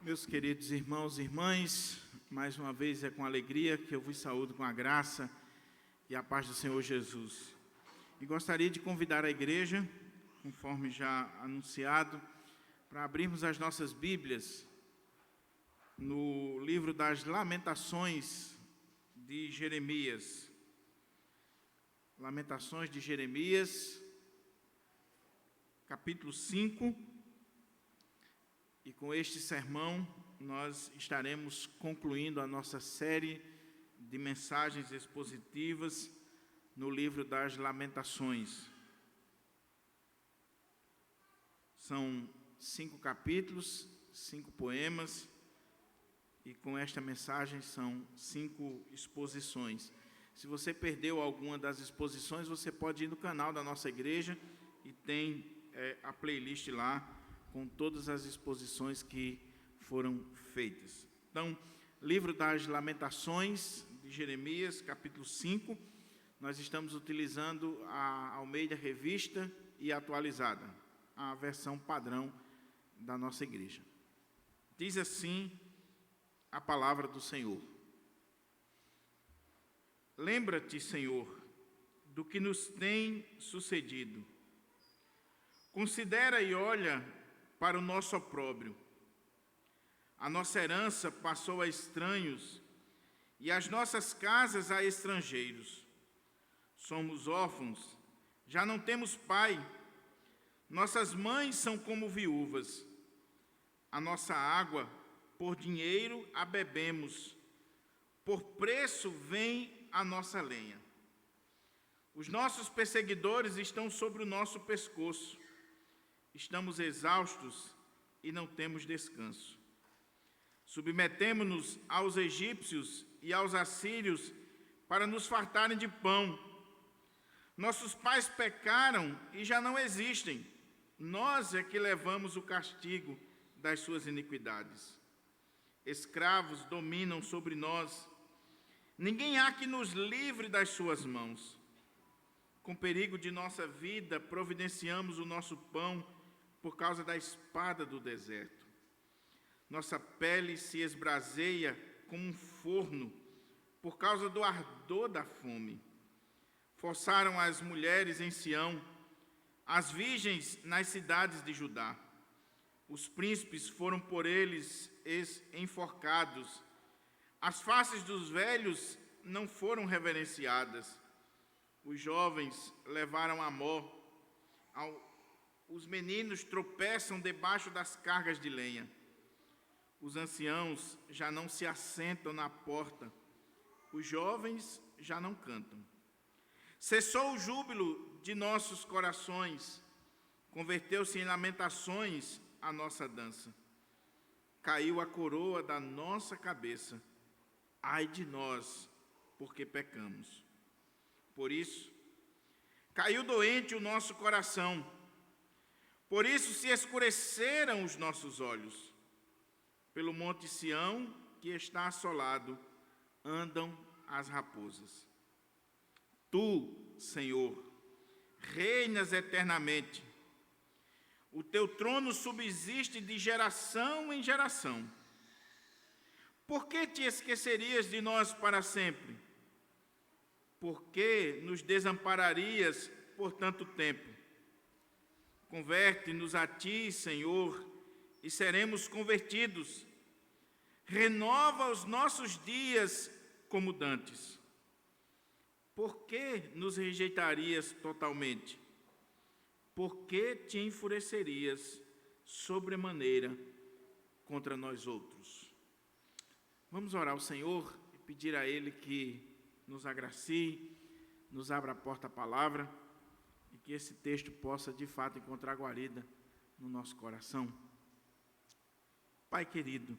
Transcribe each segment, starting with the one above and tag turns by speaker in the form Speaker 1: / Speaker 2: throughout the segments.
Speaker 1: Meus queridos irmãos e irmãs, mais uma vez é com alegria que eu vos saúdo com a graça e a paz do Senhor Jesus. E gostaria de convidar a igreja, conforme já anunciado, para abrirmos as nossas Bíblias no livro das Lamentações de Jeremias. Lamentações de Jeremias, capítulo 5. E com este sermão, nós estaremos concluindo a nossa série de mensagens expositivas no livro das Lamentações. São 5 capítulos, 5 poemas, e com esta mensagem são 5 exposições. Se você perdeu alguma das exposições, você pode ir no canal da nossa igreja e tem a playlist lá, com todas as exposições que foram feitas. Então, livro das Lamentações de Jeremias, capítulo 5, nós estamos utilizando a Almeida Revista e Atualizada, a versão padrão da nossa igreja. Diz assim a palavra do Senhor: Lembra-te, Senhor, do que nos tem sucedido. Considera e olha para o nosso opróbrio. A nossa herança passou a estranhos e as nossas casas a estrangeiros. Somos órfãos, já não temos pai. Nossas mães são como viúvas. A nossa água, por dinheiro a bebemos. Por preço vem a nossa lenha. Os nossos perseguidores estão sobre o nosso pescoço. Estamos exaustos e não temos descanso. Submetemo-nos aos egípcios e aos assírios para nos fartarem de pão. Nossos pais pecaram e já não existem. Nós é que levamos o castigo das suas iniquidades. Escravos dominam sobre nós. Ninguém há que nos livre das suas mãos. Com perigo de nossa vida, providenciamos o nosso pão por causa da espada do deserto. Nossa pele se esbraseia como um forno por causa do ardor da fome. Forçaram as mulheres em Sião, as virgens nas cidades de Judá. Os príncipes foram por eles enforcados. As faces dos velhos não foram reverenciadas. Os jovens levaram a morte. Os meninos tropeçam debaixo das cargas de lenha. Os anciãos já não se assentam na porta. Os jovens já não cantam. Cessou o júbilo de nossos corações. Converteu-se em lamentações a nossa dança. Caiu a coroa da nossa cabeça. Ai de nós, porque pecamos. Por isso, caiu doente o nosso coração. Por isso se escureceram os nossos olhos. Pelo monte Sião, que está assolado, andam as raposas. Tu, Senhor, reinas eternamente. O teu trono subsiste de geração em geração. Por que te esquecerias de nós para sempre? Por que nos desampararias por tanto tempo? Converte-nos a ti, Senhor, e seremos convertidos. Renova os nossos dias como dantes. Por que nos rejeitarias totalmente? Por que te enfurecerias sobremaneira contra nós outros? Vamos orar ao Senhor e pedir a Ele que nos agracie, nos abra a porta à palavra, e que esse texto possa, de fato, encontrar guarida no nosso coração. Pai querido,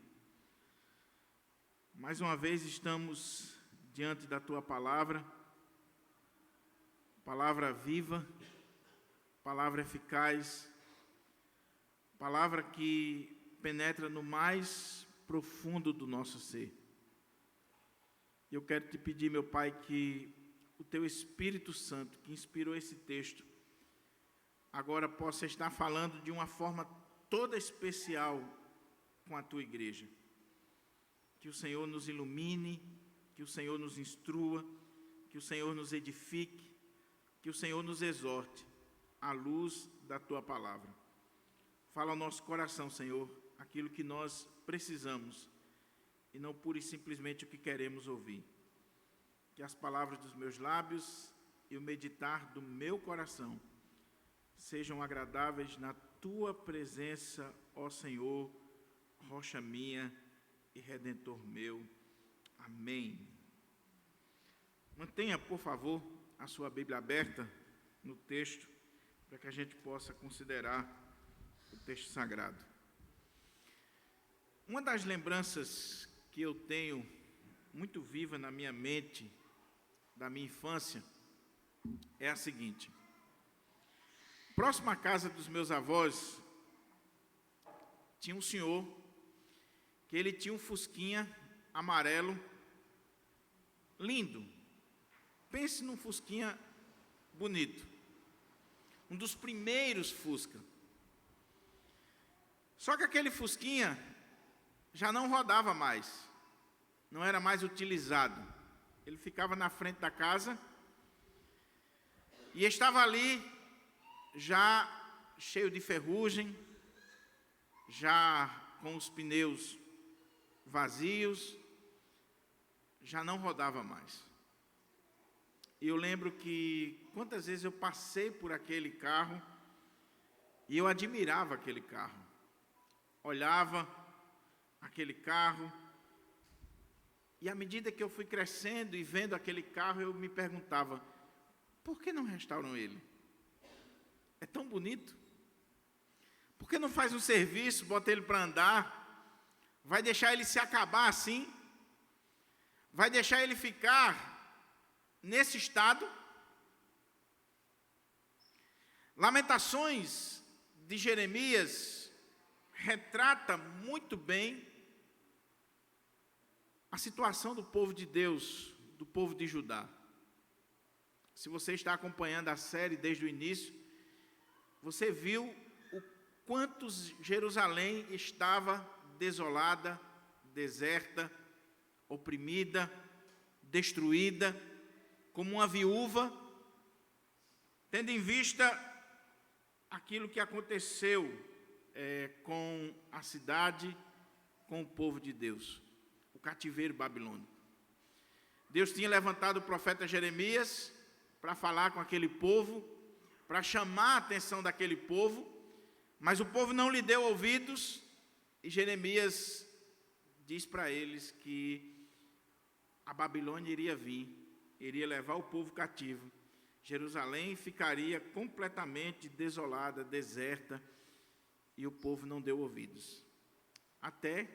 Speaker 1: mais uma vez estamos diante da Tua palavra, palavra viva, palavra eficaz, palavra que penetra no mais profundo do nosso ser. Eu quero te pedir, meu Pai, que o Teu Espírito Santo, que inspirou esse texto, agora possa estar falando de uma forma toda especial com a tua igreja. Que o Senhor nos ilumine, que o Senhor nos instrua, que o Senhor nos edifique, que o Senhor nos exorte à luz da tua palavra. Fala ao nosso coração, Senhor, aquilo que nós precisamos e não pura e simplesmente o que queremos ouvir. Que as palavras dos meus lábios e o meditar do meu coração sejam agradáveis na tua presença, ó Senhor, rocha minha e redentor meu. Amém. Mantenha, por favor, a sua Bíblia aberta no texto, para que a gente possa considerar o texto sagrado. Uma das lembranças que eu tenho muito viva na minha mente, da minha infância, é a seguinte. Próximo à casa dos meus avós, tinha um senhor, que ele tinha um fusquinha amarelo, lindo. Pense num fusquinha bonito. Um dos primeiros Fusca. Só que aquele fusquinha já não rodava mais. Não era mais utilizado. Ele ficava na frente da casa e estava ali já cheio de ferrugem, já com os pneus vazios, já não rodava mais. E eu lembro que quantas vezes eu passei por aquele carro e eu admirava aquele carro. Olhava aquele carro e à medida que eu fui crescendo e vendo aquele carro, eu me perguntava, por que não restauram ele? É tão bonito. Por que não faz um serviço, bota ele para andar? Vai deixar ele se acabar assim? Vai deixar ele ficar nesse estado? Lamentações de Jeremias retrata muito bem a situação do povo de Deus, do povo de Judá. Se você está acompanhando a série desde o início, você viu o quanto Jerusalém estava desolada, deserta, oprimida, destruída, como uma viúva, tendo em vista aquilo que aconteceu com a cidade, com o povo de Deus, o cativeiro babilônico. Deus tinha levantado o profeta Jeremias para falar com aquele povo, para chamar a atenção daquele povo, mas o povo não lhe deu ouvidos, e Jeremias diz para eles que a Babilônia iria vir, iria levar o povo cativo. Jerusalém ficaria completamente desolada, deserta, e o povo não deu ouvidos. Até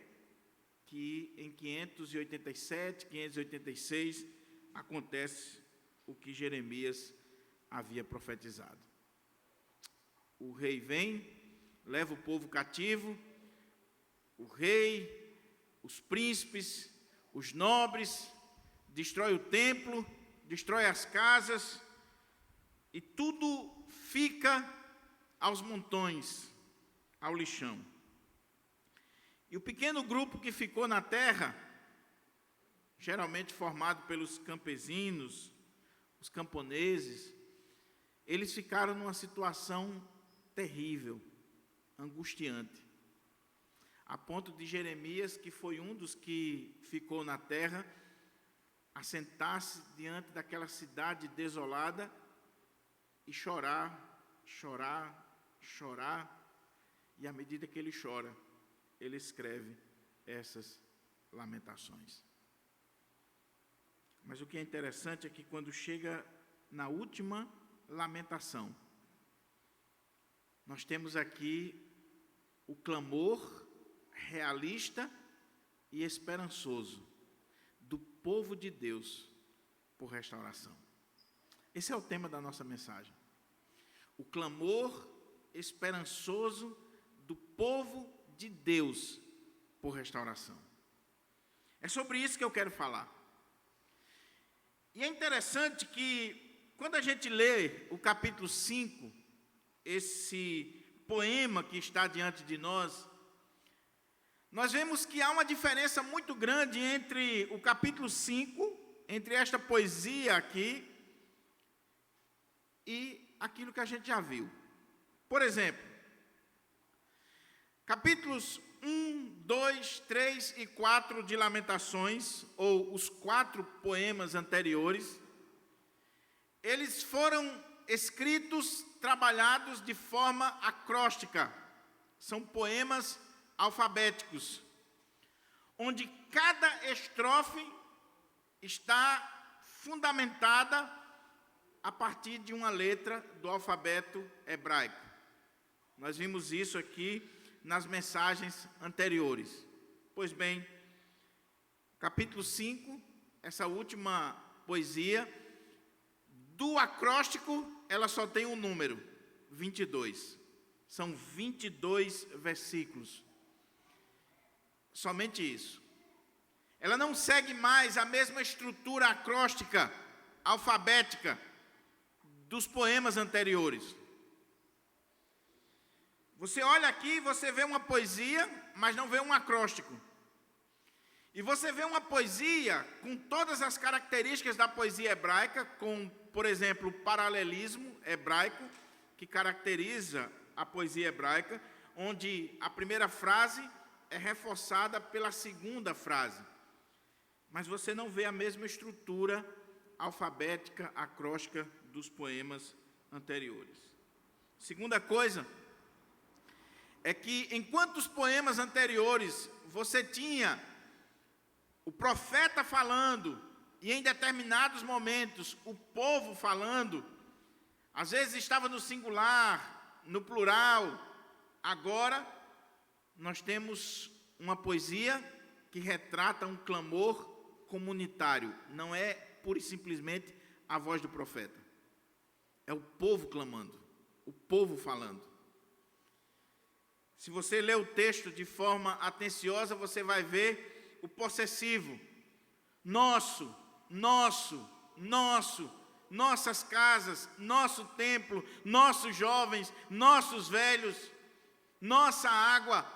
Speaker 1: que em 587, 586, acontece o que Jeremias havia profetizado. O rei vem, leva o povo cativo, o rei, os príncipes, os nobres, destrói o templo, destrói as casas, e tudo fica aos montões, ao lixão. E o pequeno grupo que ficou na terra, geralmente formado pelos campesinos, os camponeses, eles ficaram numa situação terrível, angustiante, a ponto de Jeremias, que foi um dos que ficou na terra, assentar-se diante daquela cidade desolada e chorar, e à medida que ele chora, ele escreve essas lamentações. Mas o que é interessante é que quando chega na última lamentação, nós temos aqui o clamor realista e esperançoso do povo de Deus por restauração. Esse é o tema da nossa mensagem. O clamor esperançoso do povo de Deus por restauração. É sobre isso que eu quero falar. E é interessante que, quando a gente lê o capítulo 5, esse poema que está diante de nós, nós vemos que há uma diferença muito grande entre o capítulo 5, entre esta poesia aqui, e aquilo que a gente já viu. Por exemplo, capítulos 1, 2, 3 e 4 de Lamentações, ou os 4 poemas anteriores, eles foram escritos, trabalhados de forma acróstica. São poemas alfabéticos, onde cada estrofe está fundamentada a partir de uma letra do alfabeto hebraico. Nós vimos isso aqui nas mensagens anteriores. Pois bem, capítulo 5, essa última poesia, do acróstico, ela só tem um número, 22. São 22 versículos. Somente isso. Ela não segue mais a mesma estrutura acróstica, alfabética, dos poemas anteriores. Você olha aqui, você vê uma poesia, mas não vê um acróstico. E você vê uma poesia com todas as características da poesia hebraica, com, por exemplo, o paralelismo hebraico, que caracteriza a poesia hebraica, onde a primeira frase é reforçada pela segunda frase. Mas você não vê a mesma estrutura alfabética, acróstica dos poemas anteriores. Segunda coisa é que, enquanto os poemas anteriores você tinha o profeta falando, e em determinados momentos o povo falando, às vezes estava no singular, no plural, agora nós temos uma poesia que retrata um clamor comunitário, não é pura e simplesmente a voz do profeta, é o povo clamando, o povo falando. Se você ler o texto de forma atenciosa, você vai ver o possessivo, nosso, nosso, nosso, nossas casas, nosso templo, nossos jovens, nossos velhos, nossa água,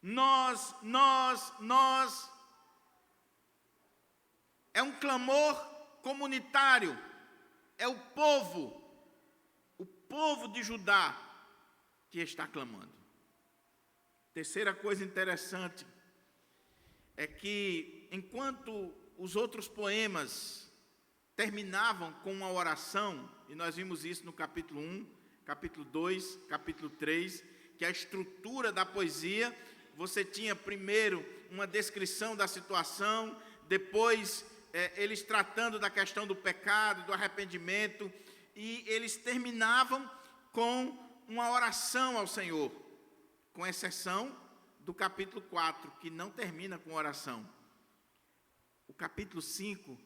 Speaker 1: nós. É um clamor comunitário, é o povo de Judá que está clamando. Terceira coisa interessante é que, enquanto os outros poemas terminavam com uma oração, e nós vimos isso no capítulo 1, capítulo 2, capítulo 3, que a estrutura da poesia, você tinha primeiro uma descrição da situação, depois eles tratando da questão do pecado, do arrependimento, e eles terminavam com uma oração ao Senhor, com exceção do capítulo 4, que não termina com oração. O capítulo 5,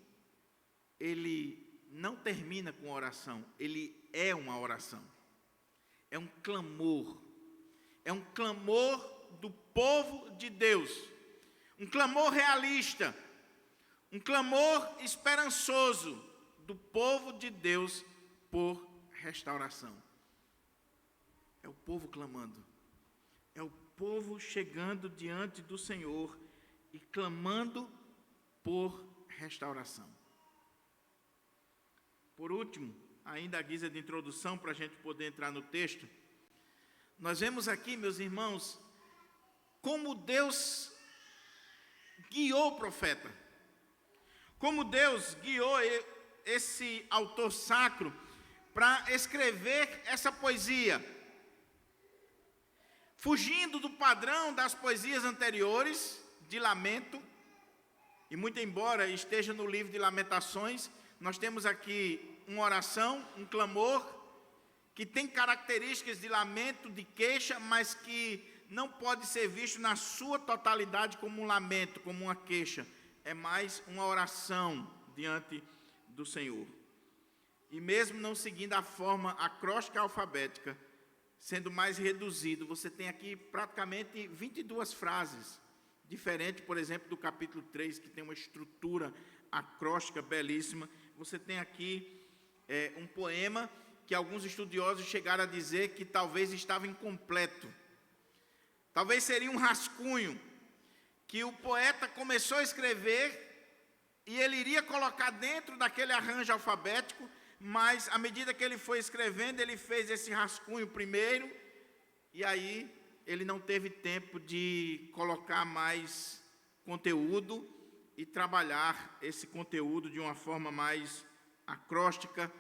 Speaker 1: ele não termina com oração, ele é uma oração. É um clamor do povo de Deus, um clamor realista, um clamor esperançoso do povo de Deus por restauração. É o povo clamando, é o povo chegando diante do Senhor e clamando por restauração. Por último, ainda à guisa de introdução, para a gente poder entrar no texto, nós vemos aqui, meus irmãos, como Deus guiou o profeta, como Deus guiou esse autor sacro para escrever essa poesia, fugindo do padrão das poesias anteriores, de lamento, e muito embora esteja no livro de Lamentações, nós temos aqui uma oração, um clamor, que tem características de lamento, de queixa, mas que não pode ser visto na sua totalidade como um lamento, como uma queixa. É mais uma oração diante do Senhor. E mesmo não seguindo a forma acróstica alfabética, sendo mais reduzido, você tem aqui praticamente 22 frases, diferente, por exemplo, do capítulo 3, que tem uma estrutura acróstica belíssima. Você tem aqui um poema que alguns estudiosos chegaram a dizer que talvez estava incompleto. Talvez seria um rascunho que o poeta começou a escrever e ele iria colocar dentro daquele arranjo alfabético, mas à medida que ele foi escrevendo, ele fez esse rascunho primeiro, e aí ele não teve tempo de colocar mais conteúdo e trabalhar esse conteúdo de uma forma mais acróstica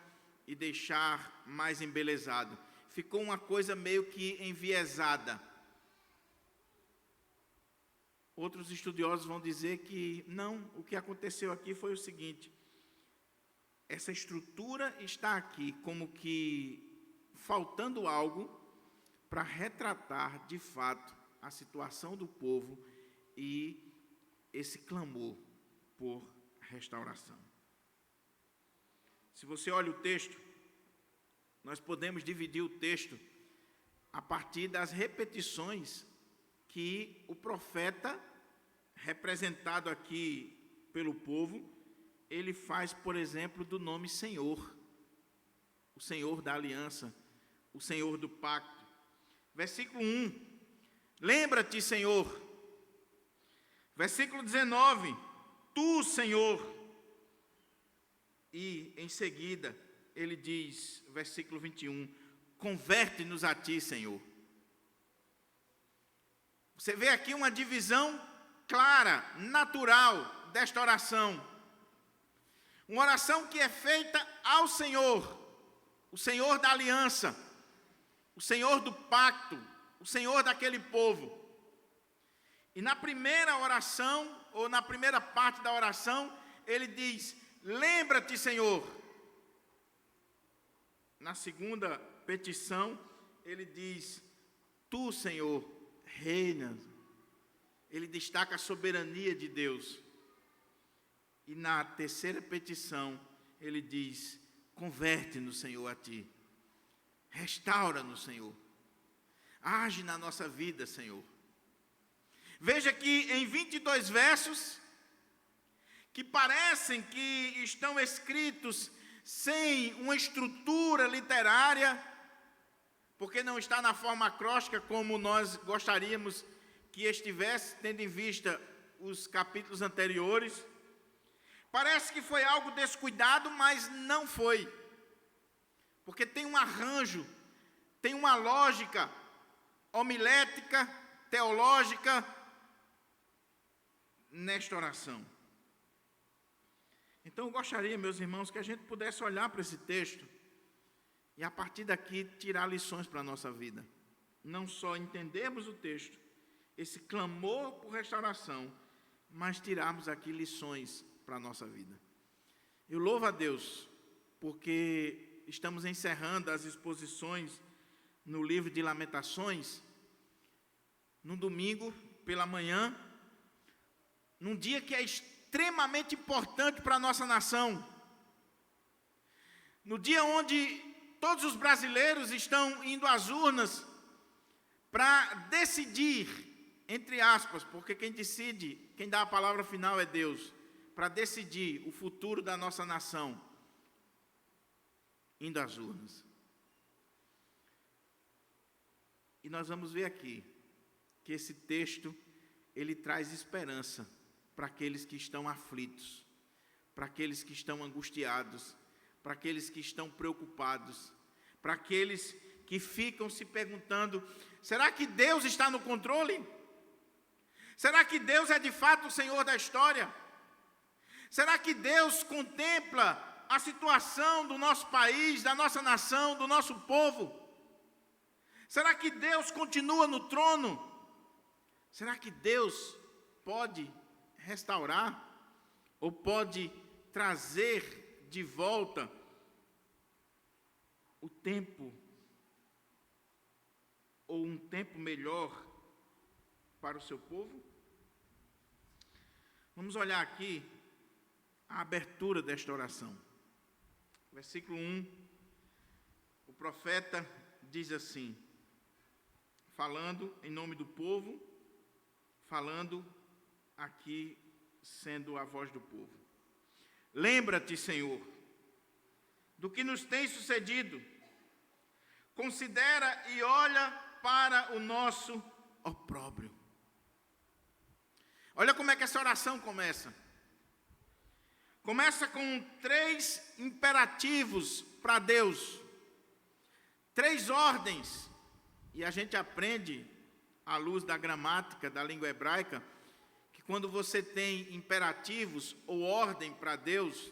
Speaker 1: e deixar mais embelezado. Ficou uma coisa meio que enviesada. Outros estudiosos vão dizer que não, o que aconteceu aqui foi o seguinte: essa estrutura está aqui como que faltando algo para retratar de fato a situação do povo e esse clamor por restauração. Se você olha o texto, nós podemos dividir o texto a partir das repetições que o profeta, representado aqui pelo povo, ele faz, por exemplo, do nome Senhor, o Senhor da aliança, o Senhor do pacto. Versículo 1, lembra-te, Senhor. Versículo 19, tu, Senhor. E em seguida, ele diz, versículo 21, converte-nos a ti, Senhor. Você vê aqui uma divisão clara, natural desta oração. Uma oração que é feita ao Senhor, o Senhor da aliança, o Senhor do pacto, o Senhor daquele povo. E na primeira oração, ou na primeira parte da oração, ele diz, lembra-te, Senhor. Na segunda petição, ele diz, tu, Senhor, reinas. Ele destaca a soberania de Deus. E na terceira petição, ele diz, converte-nos, Senhor, a ti. Restaura-nos, Senhor. Age na nossa vida, Senhor. Veja que em 22 versos, que parecem que estão escritos sem uma estrutura literária, porque não está na forma acróstica como nós gostaríamos que estivesse, tendo em vista os capítulos anteriores. Parece que foi algo descuidado, mas não foi. Porque tem um arranjo, tem uma lógica homilética, teológica, nesta oração. Então eu gostaria, meus irmãos, que a gente pudesse olhar para esse texto e a partir daqui tirar lições para a nossa vida. Não só entendermos o texto, esse clamor por restauração, mas tirarmos aqui lições para a nossa vida. Eu louvo a Deus, porque estamos encerrando as exposições no livro de Lamentações, no domingo pela manhã, num dia que é extremamente importante para a nossa nação, no dia onde todos os brasileiros estão indo às urnas para decidir, entre aspas, porque quem decide, quem dá a palavra final é Deus, para decidir o futuro da nossa nação, indo às urnas. E nós vamos ver aqui que esse texto, ele traz esperança para aqueles que estão aflitos, para aqueles que estão angustiados, para aqueles que estão preocupados, para aqueles que ficam se perguntando, será que Deus está no controle? Será que Deus é de fato o Senhor da história? Será que Deus contempla a situação do nosso país, da nossa nação, do nosso povo? Será que Deus continua no trono? Será que Deus pode restaurar ou pode trazer de volta o tempo ou um tempo melhor para o seu povo? Vamos olhar aqui a abertura desta oração. Versículo 1, o profeta diz assim, falando em nome do povo, falando aqui sendo a voz do povo. Lembra-te, Senhor, do que nos tem sucedido. Considera e olha para o nosso opróbrio. Olha como é que essa oração começa. Começa com 3 imperativos para Deus, 3 ordens, e a gente aprende, à luz da gramática da língua hebraica, que quando você tem imperativos ou ordem para Deus,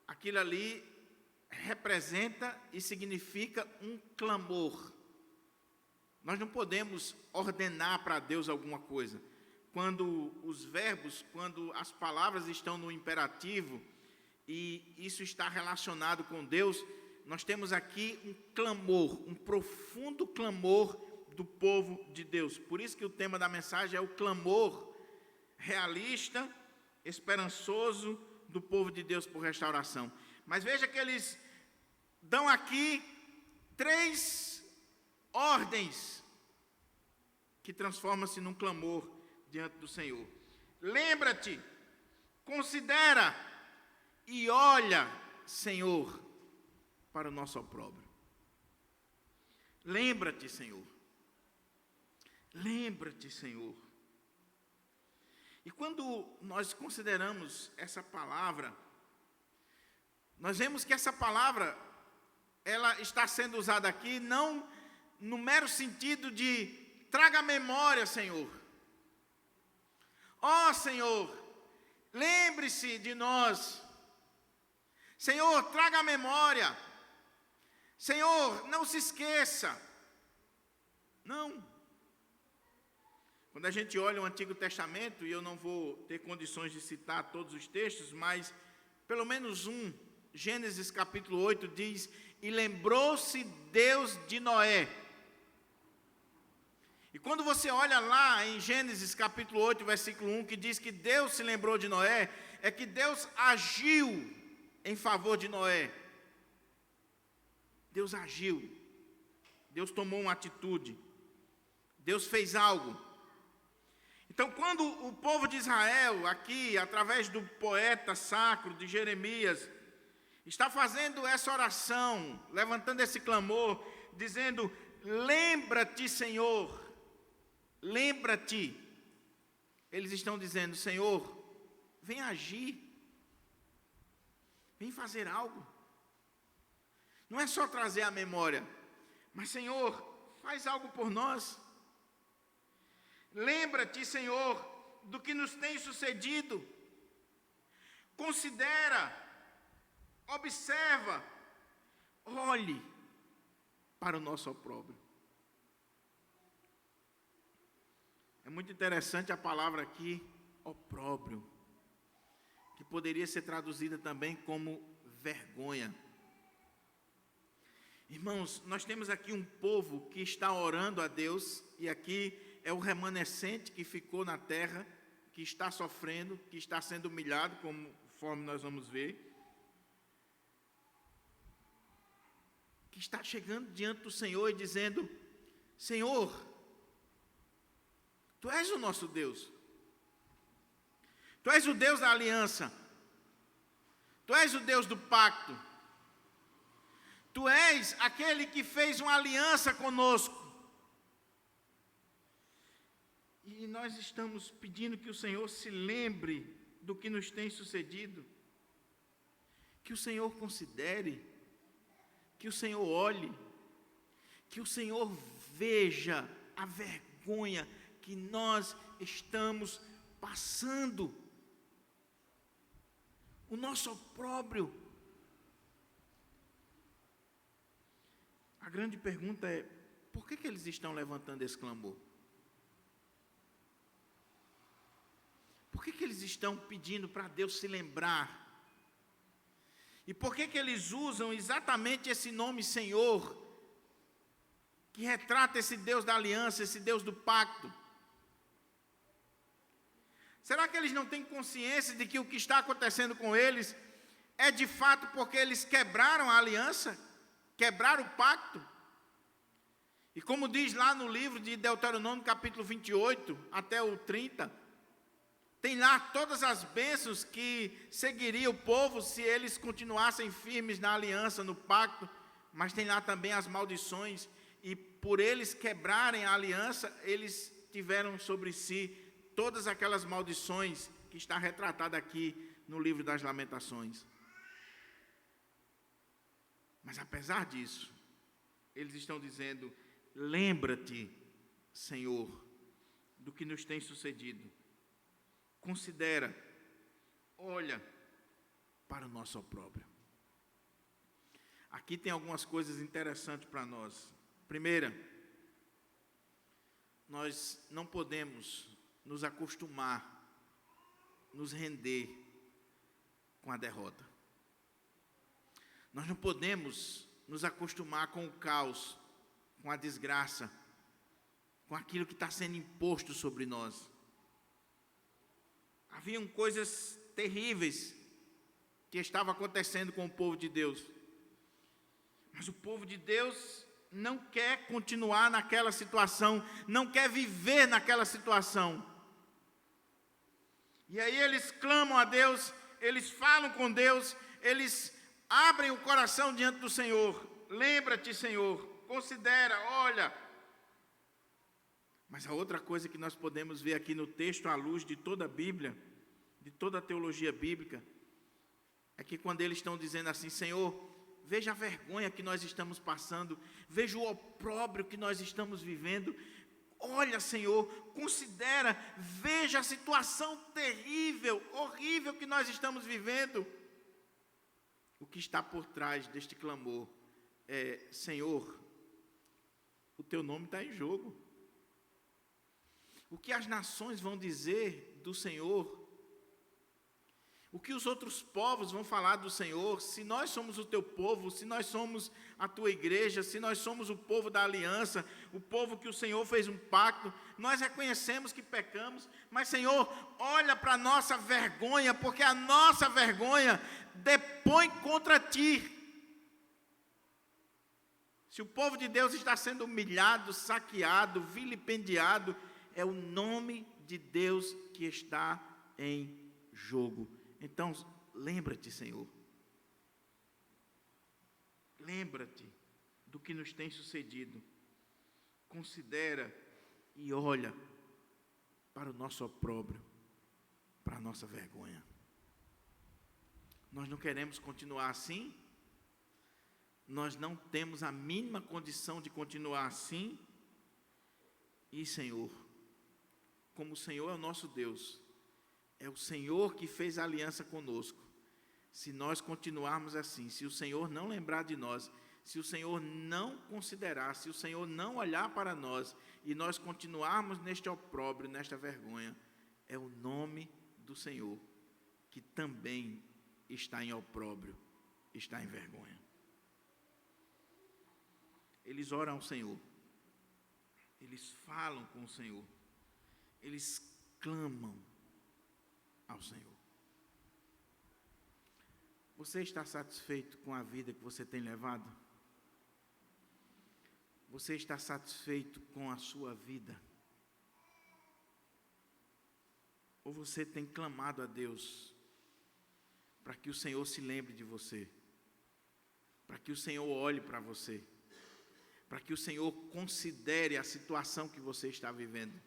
Speaker 1: aquilo ali representa e significa um clamor. Nós não podemos ordenar para Deus alguma coisa. Quando os verbos, quando as palavras estão no imperativo, e isso está relacionado com Deus, nós temos aqui um clamor, um profundo clamor do povo de Deus. Por isso que o tema da mensagem é o clamor realista, esperançoso do povo de Deus por restauração. Mas veja que eles dão aqui 3 ordens que transformam-se num clamor diante do Senhor. Lembra-te, considera e olha, Senhor, para o nosso opróbrio. Lembra-te, Senhor. Lembra-te, Senhor. E quando nós consideramos essa palavra, nós vemos que essa palavra, ela está sendo usada aqui não no mero sentido de traga a memória, Senhor. Ó Senhor, lembre-se de nós. Senhor, traga a memória. Senhor, não se esqueça. Não. Quando a gente olha o Antigo Testamento, e eu não vou ter condições de citar todos os textos, mas pelo menos um, Gênesis capítulo 8 diz, e lembrou-se Deus de Noé. E quando você olha lá em Gênesis capítulo 8, versículo 1, que diz que Deus se lembrou de Noé, é que Deus agiu em favor de Noé. Deus agiu. Deus tomou uma atitude. Deus fez algo. Então, quando o povo de Israel, aqui, através do poeta sacro de Jeremias, está fazendo essa oração, levantando esse clamor, dizendo, lembra-te, Senhor, lembra-te. Eles estão dizendo, Senhor, vem agir, vem fazer algo. Não é só trazer a memória, mas, Senhor, faz algo por nós. Lembra-te, Senhor, do que nos tem sucedido. Considera, observa, olhe para o nosso opróbrio. É muito interessante a palavra aqui, opróbrio, que poderia ser traduzida também como vergonha. Irmãos, nós temos aqui um povo que está orando a Deus, e aqui é o remanescente que ficou na terra, que está sofrendo, que está sendo humilhado, conforme nós vamos ver, que está chegando diante do Senhor e dizendo, Senhor, Tu és o nosso Deus, Tu és o Deus da aliança, Tu és o Deus do pacto, Tu és aquele que fez uma aliança conosco. E nós estamos pedindo que o Senhor se lembre do que nos tem sucedido, que o Senhor considere, que o Senhor olhe, que o Senhor veja a vergonha que nós estamos passando, o nosso opróbrio. A grande pergunta é, por que eles estão levantando esse clamor? Por que eles estão pedindo para Deus se lembrar? E por que eles usam exatamente esse nome Senhor, que retrata esse Deus da aliança, esse Deus do pacto? Será que eles não têm consciência de que o que está acontecendo com eles é de fato porque eles quebraram a aliança, quebraram o pacto? E como diz lá no livro de Deuteronômio, capítulo 28, até o 30, tem lá todas as bênçãos que seguiria o povo se eles continuassem firmes na aliança, no pacto, mas tem lá também as maldições, e por eles quebrarem a aliança, eles tiveram sobre si todas aquelas maldições que está retratada aqui no livro das Lamentações. Mas apesar disso, eles estão dizendo: lembra-te, Senhor, do que nos tem sucedido. Considera, olha para o nosso opróbrio. Aqui tem algumas coisas interessantes para nós. Primeira, nós não podemos nos acostumar, nos render com a derrota. Nós não podemos nos acostumar com o caos, com a desgraça, com aquilo que está sendo imposto sobre nós. Haviam coisas terríveis que estavam acontecendo com o povo de Deus. Mas o povo de Deus não quer continuar naquela situação, não quer viver naquela situação. E aí eles clamam a Deus, eles falam com Deus, eles abrem o coração diante do Senhor. Lembra-te, Senhor, considera, olha. Mas a outra coisa que nós podemos ver aqui no texto, à luz de toda a Bíblia, de toda a teologia bíblica, é que quando eles estão dizendo assim: Senhor, veja a vergonha que nós estamos passando, veja o opróbrio que nós estamos vivendo. Olha, Senhor, considera, veja a situação terrível, horrível que nós estamos vivendo. O que está por trás deste clamor é: Senhor, o teu nome está em jogo. O que as nações vão dizer do Senhor? O que os outros povos vão falar do Senhor? Se nós somos o teu povo, se nós somos a tua igreja, se nós somos o povo da aliança, o povo que o Senhor fez um pacto, nós reconhecemos que pecamos, mas, Senhor, olha para a nossa vergonha, porque a nossa vergonha depõe contra ti. Se o povo de Deus está sendo humilhado, saqueado, vilipendiado, é o nome de Deus que está em jogo. Então, lembra-te, Senhor. Lembra-te do que nos tem sucedido. Considera e olha para o nosso opróbrio, para a nossa vergonha. Nós não queremos continuar assim. Nós não temos a mínima condição de continuar assim. E, Senhor, como o Senhor é o nosso Deus, é o Senhor que fez a aliança conosco. Se nós continuarmos assim, se o Senhor não lembrar de nós, se o Senhor não considerar, se o Senhor não olhar para nós, e nós continuarmos neste opróbrio, nesta vergonha, é o nome do Senhor que também está em opróbrio, está em vergonha. Eles oram ao Senhor, eles falam com o Senhor, eles clamam ao Senhor. Você está satisfeito com a vida que você tem levado? Você está satisfeito com a sua vida? Ou você tem clamado a Deus para que o Senhor se lembre de você, para que o Senhor olhe para você, para que o Senhor considere a situação que você está vivendo,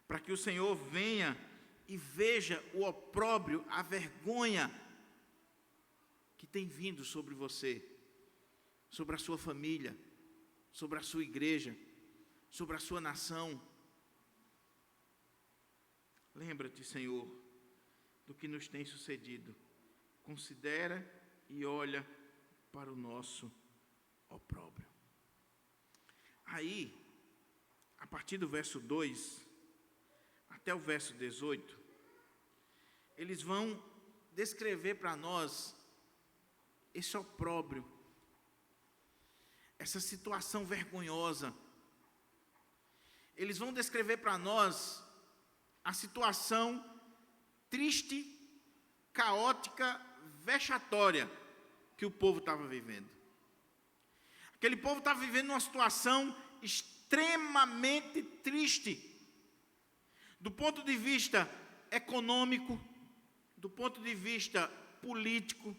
Speaker 1: para que o Senhor venha e veja o opróbrio, a vergonha que tem vindo sobre você, sobre a sua família, sobre a sua igreja, sobre a sua nação. Lembra-te, Senhor, do que nos tem sucedido. Considera e olha para o nosso opróbrio. Aí, a partir do verso 2 até o verso 18, eles vão descrever para nós esse opróbrio, essa situação vergonhosa. Eles vão descrever para nós a situação triste, caótica, vexatória que o povo estava vivendo. Aquele povo estava vivendo uma situação extremamente triste, do ponto de vista econômico, do ponto de vista político,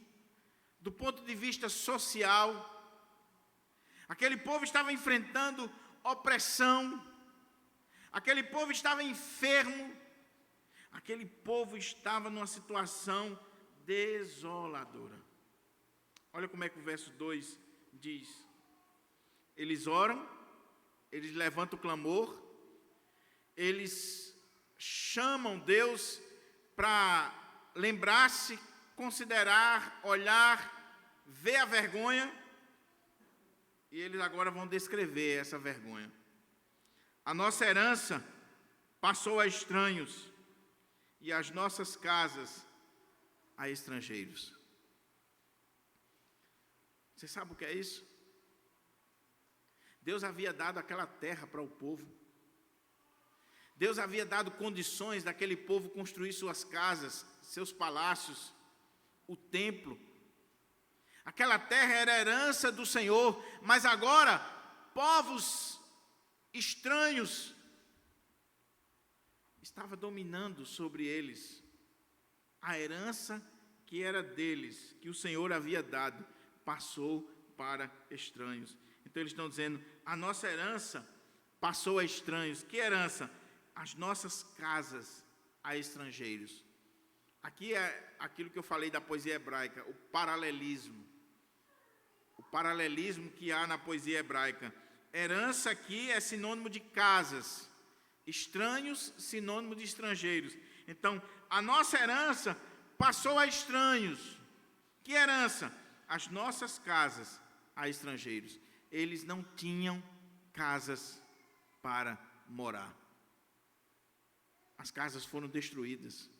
Speaker 1: do ponto de vista social. Aquele povo estava enfrentando opressão, Aquele povo estava enfermo, aquele povo estava numa situação desoladora. Olha como é que o verso 2 diz. Eles oram, eles levantam o clamor, eles chamam Deus para lembrar-se, considerar, olhar, ver a vergonha, e eles agora vão descrever essa vergonha. A nossa herança passou a estranhos, e as nossas casas a estrangeiros. Você sabe o que é isso? Deus havia dado aquela terra para o povo. Deus havia dado condições daquele povo construir suas casas, seus palácios, o templo. Aquela terra era herança do Senhor, mas agora povos estranhos estavam dominando sobre eles. A herança que era deles, que o Senhor havia dado, passou para estranhos. Então eles estão dizendo, a nossa herança passou a estranhos. Que herança? As nossas casas a estrangeiros. Aqui é aquilo que eu falei da poesia hebraica, o paralelismo. O paralelismo que há na poesia hebraica. Herança aqui é sinônimo de casas. Estranhos, sinônimo de estrangeiros. Então, a nossa herança passou a estranhos. Que herança? As nossas casas a estrangeiros. Eles não tinham casas para morar. As casas foram destruídas.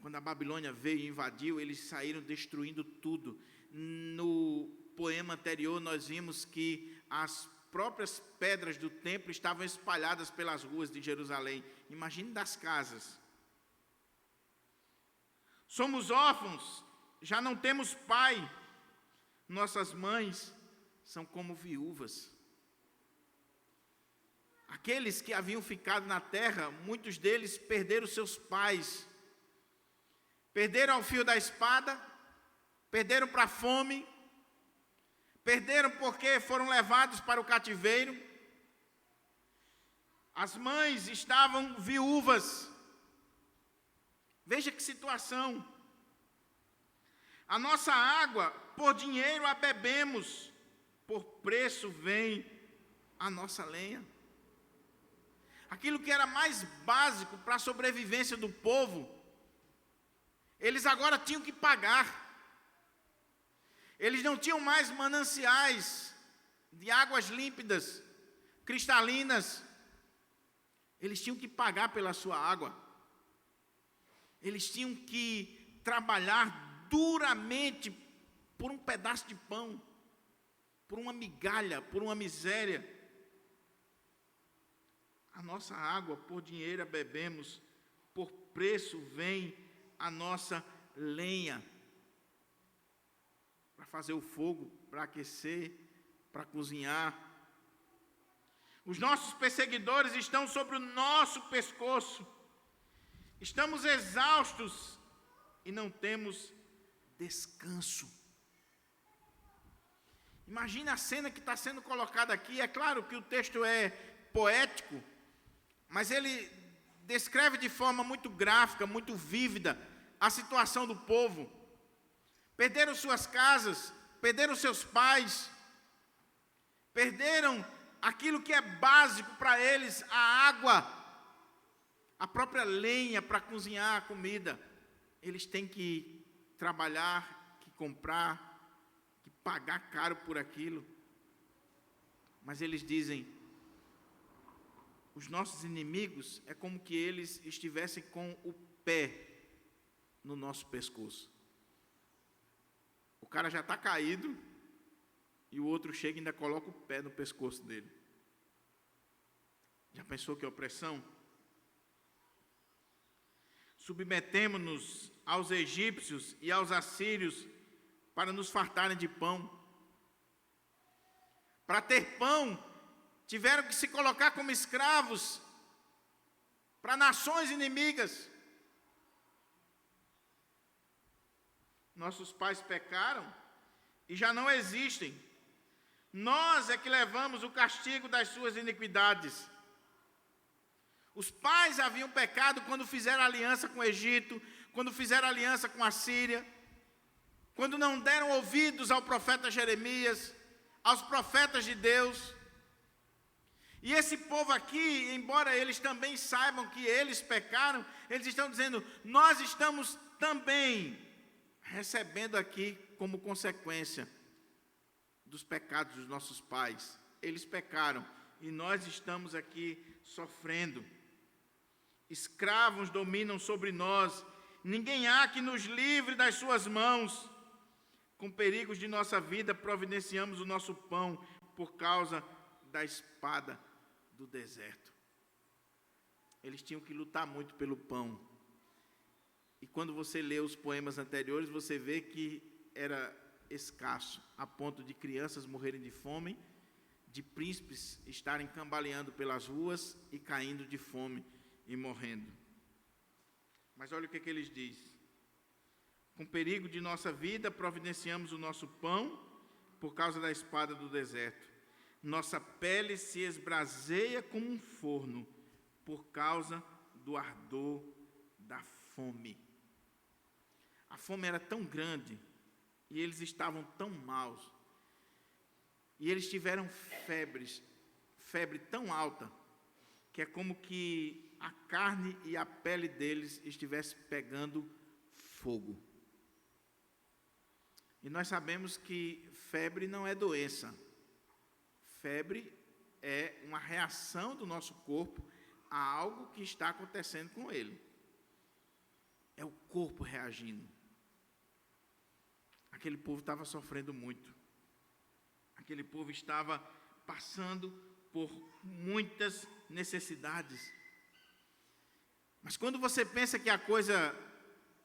Speaker 1: Quando a Babilônia veio e invadiu, eles saíram destruindo tudo. No poema anterior, nós vimos que as próprias pedras do templo estavam espalhadas pelas ruas de Jerusalém. Imagine das casas. Somos órfãos, já não temos pai. Nossas mães são como viúvas. Aqueles que haviam ficado na terra, muitos deles perderam seus pais. Perderam ao fio da espada, perderam para a fome, perderam porque foram levados para o cativeiro. As mães estavam viúvas. Veja que situação. A nossa água, por dinheiro a bebemos, por preço vem a nossa lenha. Aquilo que era mais básico para a sobrevivência do povo, eles agora tinham que pagar. Eles não tinham mais mananciais de águas límpidas, cristalinas. Eles tinham que pagar pela sua água. Eles tinham que trabalhar duramente por um pedaço de pão, por uma migalha, por uma miséria. A nossa água, por dinheiro a bebemos, por preço vem a nossa lenha. Para fazer o fogo, para aquecer, para cozinhar. Os nossos perseguidores estão sobre o nosso pescoço. Estamos exaustos e não temos descanso. Imagina a cena que está sendo colocada aqui. É claro que o texto é poético, mas ele descreve de forma muito gráfica, muito vívida, a situação do povo. Perderam suas casas, perderam seus pais, perderam aquilo que é básico para eles, a água, a própria lenha para cozinhar a comida. Eles têm que trabalhar, que comprar, que pagar caro por aquilo. Mas eles dizem, os nossos inimigos é como que eles estivessem com o pé no nosso pescoço. O cara já está caído e o outro chega e ainda coloca o pé no pescoço dele. Já pensou que opressão? Submetemo-nos aos egípcios e aos assírios para nos fartarem de pão. Para ter pão, tiveram que se colocar como escravos para nações inimigas. Nossos pais pecaram e já não existem. Nós é que levamos o castigo das suas iniquidades. Os pais haviam pecado quando fizeram aliança com o Egito, quando fizeram aliança com a Síria, quando não deram ouvidos ao profeta Jeremias, aos profetas de Deus. E esse povo aqui, embora eles também saibam que eles pecaram, eles estão dizendo, nós estamos também recebendo aqui como consequência dos pecados dos nossos pais. Eles pecaram e nós estamos aqui sofrendo. Escravos dominam sobre nós, ninguém há que nos livre das suas mãos. Com perigos de nossa vida, providenciamos o nosso pão por causa da espada do deserto. Eles tinham que lutar muito pelo pão. E quando você lê os poemas anteriores, você vê que era escasso, a ponto de crianças morrerem de fome, de príncipes estarem cambaleando pelas ruas e caindo de fome e morrendo. Mas olha o que eles dizem. Com perigo de nossa vida, providenciamos o nosso pão por causa da espada do deserto. Nossa pele se esbraseia como um forno por causa do ardor da fome. A fome era tão grande e eles estavam tão maus. E eles tiveram febre tão alta, que é como que a carne e a pele deles estivessem pegando fogo. E nós sabemos que febre não é doença. Febre é uma reação do nosso corpo a algo que está acontecendo com ele. É o corpo reagindo. Aquele povo estava sofrendo muito. Aquele povo estava passando por muitas necessidades. Mas quando você pensa que a coisa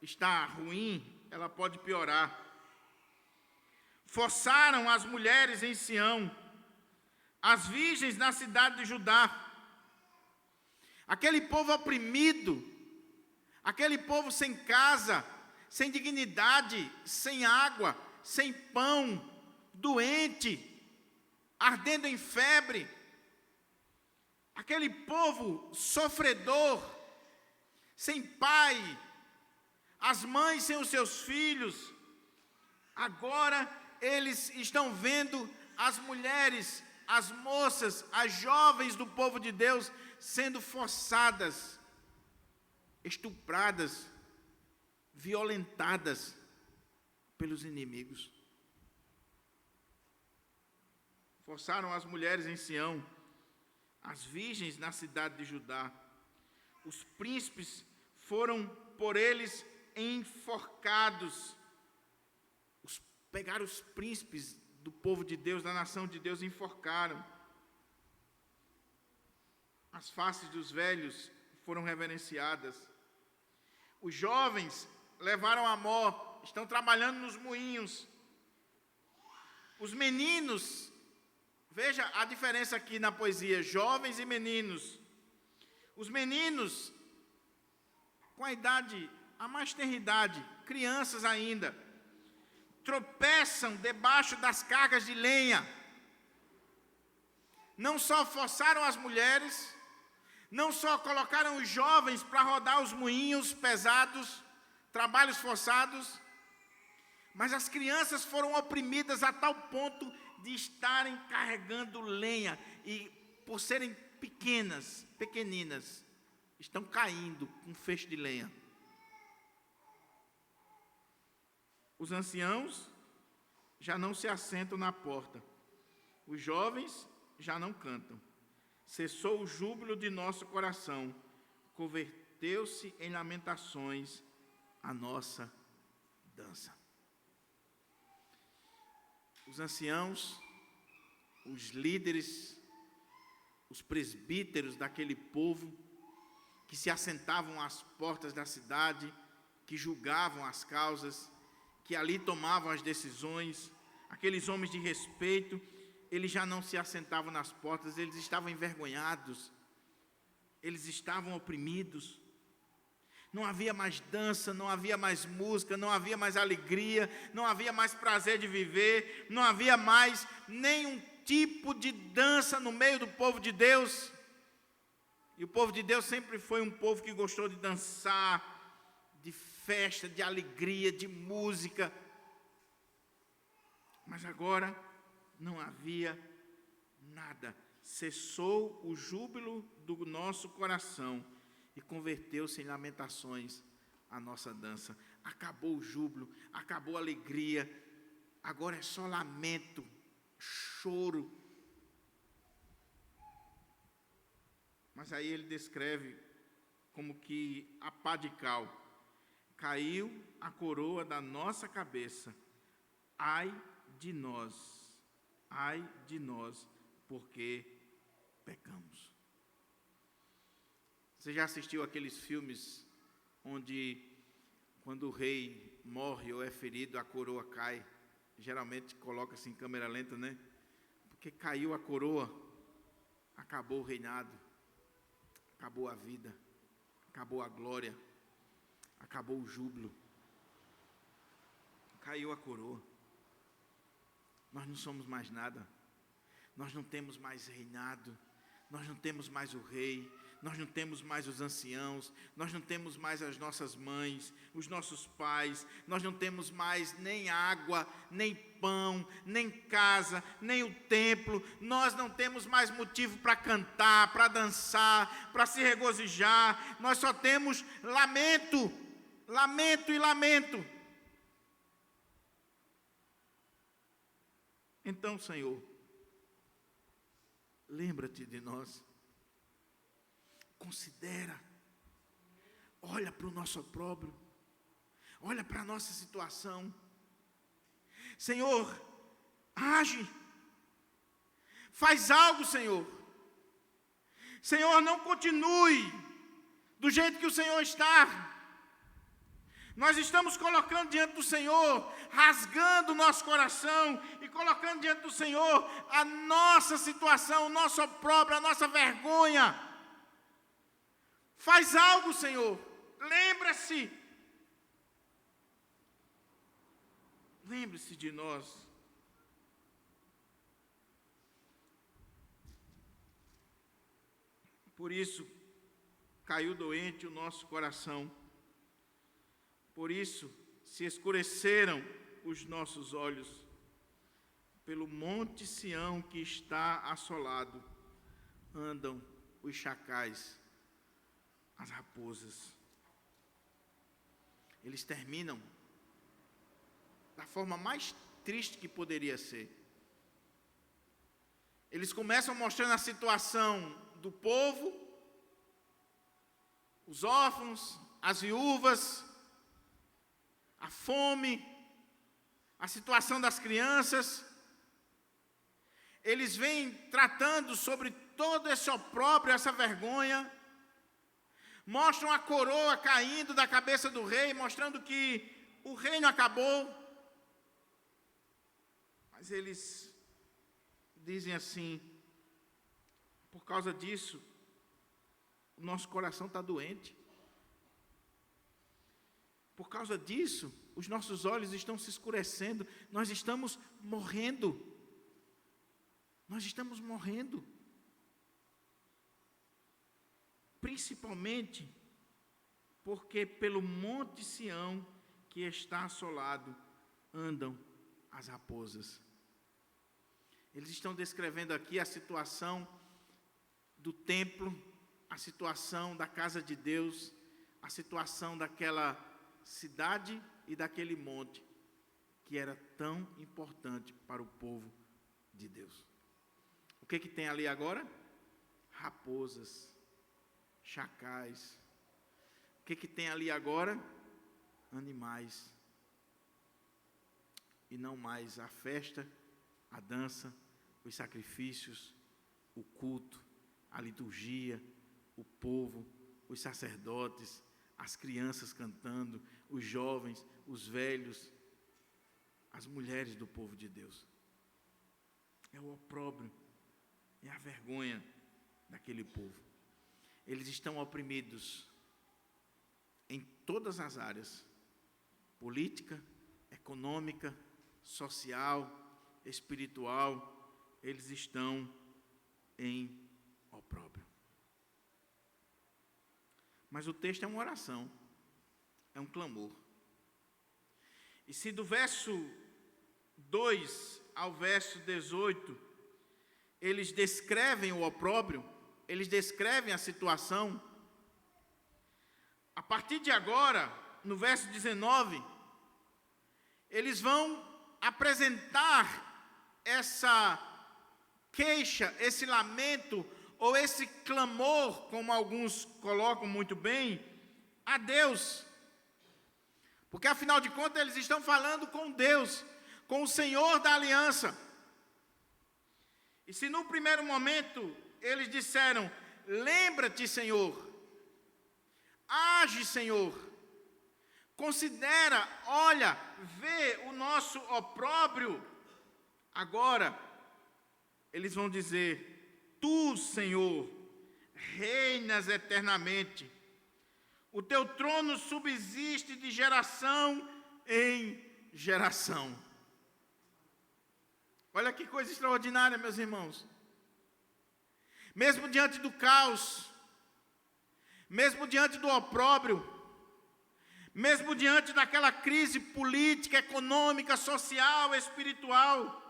Speaker 1: está ruim, ela pode piorar. Forçaram as mulheres em Sião, as virgens na cidade de Judá. Aquele povo oprimido, aquele povo sem casa, sem dignidade, sem água, sem pão, doente, ardendo em febre. Aquele povo sofredor, sem pai, as mães sem os seus filhos. Agora eles estão vendo as mulheres, as moças, as jovens do povo de Deus sendo forçadas, estupradas, violentadas pelos inimigos. Forçaram as mulheres em Sião, as virgens na cidade de Judá. Os príncipes foram por eles enforcados. Pegaram os príncipes do povo de Deus, da nação de Deus, e enforcaram. As faces dos velhos foram reverenciadas. Os jovens levaram a morte, estão trabalhando nos moinhos. Os meninos, veja a diferença aqui na poesia, jovens e meninos. Os meninos, com a idade, a mais tenra idade, crianças ainda, tropeçam debaixo das cargas de lenha. Não só forçaram as mulheres, não só colocaram os jovens para rodar os moinhos pesados, trabalhos forçados, mas as crianças foram oprimidas a tal ponto de estarem carregando lenha e, por serem pequeninas, estão caindo com um feixe de lenha. Os anciãos já não se assentam na porta. Os jovens já não cantam. Cessou o júbilo de nosso coração. Converteu-se em lamentações a nossa dança. Os anciãos, os líderes, os presbíteros daquele povo, que se assentavam às portas da cidade, que julgavam as causas, que ali tomavam as decisões, aqueles homens de respeito, eles já não se assentavam nas portas, eles estavam envergonhados, eles estavam oprimidos. Não havia mais dança, não havia mais música, não havia mais alegria, não havia mais prazer de viver, não havia mais nenhum tipo de dança no meio do povo de Deus. E o povo de Deus sempre foi um povo que gostou de dançar, de festa, de alegria, de música. Mas agora não havia nada. Cessou o júbilo do nosso coração e converteu-se em lamentações a nossa dança. Acabou o júbilo, acabou a alegria. Agora é só lamento, choro. Mas aí ele descreve como que a pá de cal: caiu a coroa da nossa cabeça. Ai de nós, porque pecamos. Você já assistiu aqueles filmes onde, quando o rei morre ou é ferido, a coroa cai? Geralmente coloca-se em câmera lenta, né? Porque caiu a coroa, acabou o reinado, acabou a vida, acabou a glória, acabou o júbilo. Caiu a coroa. Nós não somos mais nada. Nós não temos mais reinado. Nós não temos mais o rei. Nós não temos mais os anciãos. Nós não temos mais as nossas mães, os nossos pais. Nós não temos mais nem água, nem pão, nem casa, nem o templo. Nós não temos mais motivo para cantar, para dançar, para se regozijar. Nós só temos lamento, lamento e lamento. Então, Senhor, lembra-te de nós. Considera. Olha para o nosso opróbrio. Olha para a nossa situação. Senhor, age. Faz algo, Senhor. Senhor, não continue do jeito que o Senhor está. Nós estamos colocando diante do Senhor, rasgando o nosso coração e colocando diante do Senhor a nossa situação, o nosso opróbrio, a nossa vergonha. Faz algo, Senhor. Lembre-se de nós. Por isso, caiu doente o nosso coração. Por isso, se escureceram os nossos olhos. Pelo monte Sião que está assolado, andam os chacais, as raposas. Eles terminam da forma mais triste que poderia ser. Eles começam mostrando a situação do povo, os órfãos, as viúvas, a fome, a situação das crianças. Eles vêm tratando sobre todo esse opróbrio, essa vergonha. Mostram a coroa caindo da cabeça do rei, mostrando que o reino acabou. Mas eles dizem assim: por causa disso, o nosso coração está doente. Por causa disso, os nossos olhos estão se escurecendo. Nós estamos morrendo. Nós estamos morrendo. Principalmente porque pelo monte Sião que está assolado andam as raposas. Eles estão descrevendo aqui a situação do templo, a situação da casa de Deus, a situação daquela cidade e daquele monte que era tão importante para o povo de Deus. O que tem ali agora? Raposas, chacais. O que tem ali agora? Animais. E não mais a festa, a dança, os sacrifícios, o culto, a liturgia, o povo, os sacerdotes, as crianças cantando, os jovens, os velhos, as mulheres do povo de Deus. É o opróbrio, é a vergonha daquele povo. Eles estão oprimidos em todas as áreas: política, econômica, social, espiritual. Eles estão em opróbrio. Mas o texto é uma oração, é um clamor. E se do verso 2 ao verso 18, eles descrevem o opróbrio, eles descrevem a situação, a partir de agora, no verso 19, eles vão apresentar essa queixa, esse lamento, ou esse clamor, como alguns colocam muito bem, a Deus. Porque afinal de contas eles estão falando com Deus, com o Senhor da aliança. E se no primeiro momento eles disseram, lembra-te, Senhor, age, Senhor, considera, olha, vê o nosso opróbrio, agora eles vão dizer, tu, Senhor, reinas eternamente, o teu trono subsiste de geração em geração. Olha que coisa extraordinária, meus irmãos. Mesmo diante do caos, mesmo diante do opróbrio, mesmo diante daquela crise política, econômica, social, espiritual,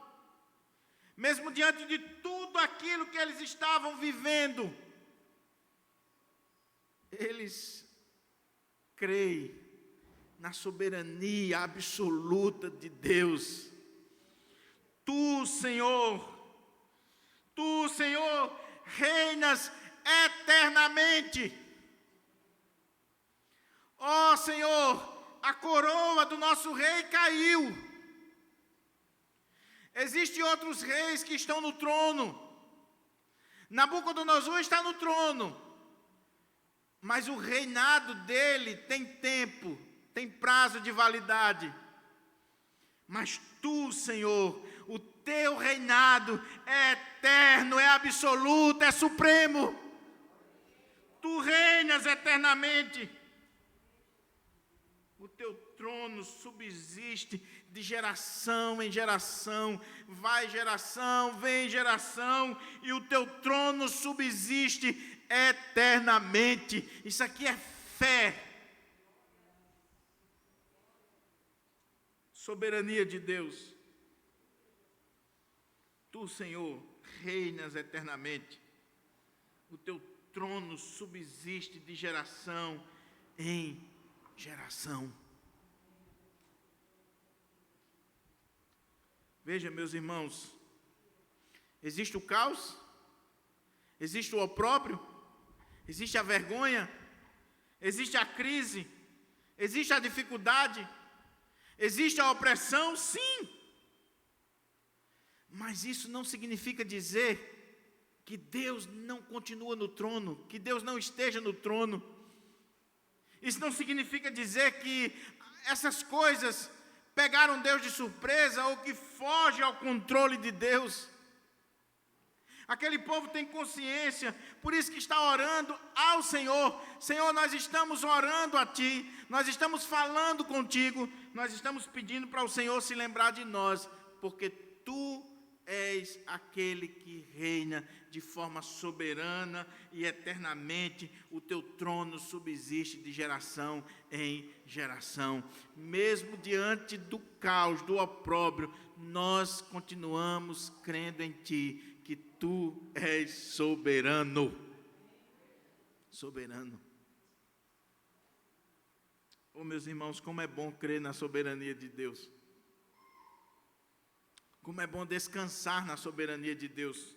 Speaker 1: mesmo diante de tudo aquilo que eles estavam vivendo, eles creem na soberania absoluta de Deus. Tu, Senhor, reinas eternamente. Ó Senhor, a coroa do nosso rei caiu. Existem outros reis que estão no trono. Nabucodonosor está no trono. Mas o reinado dele tem tempo, tem prazo de validade. Mas tu, Senhor, o teu reinado é eterno, é absoluto, é supremo. Tu reinas eternamente. O teu trono subsiste de geração em geração, vai geração, vem geração, e o teu trono subsiste eternamente. Isso aqui é fé. Soberania de Deus. Tu, Senhor, reinas eternamente. O teu trono subsiste de geração em geração. Veja, meus irmãos, existe o caos, existe o opróbrio, existe a vergonha, existe a crise, existe a dificuldade, existe a opressão, sim. Mas isso não significa dizer que Deus não continua no trono, que Deus não esteja no trono. Isso não significa dizer que essas coisas pegaram Deus de surpresa ou que foge ao controle de Deus. Aquele povo tem consciência, por isso que está orando ao Senhor. Senhor, nós estamos orando a Ti, nós estamos falando contigo, nós estamos pedindo para o Senhor se lembrar de nós, porque Tu és aquele que reina de forma soberana e eternamente, o Teu trono subsiste de geração em geração. Mesmo diante do caos, do opróbrio, nós continuamos crendo em Ti, que Tu és soberano. Soberano. Oh, meus irmãos, como é bom crer na soberania de Deus. Como é bom descansar na soberania de Deus.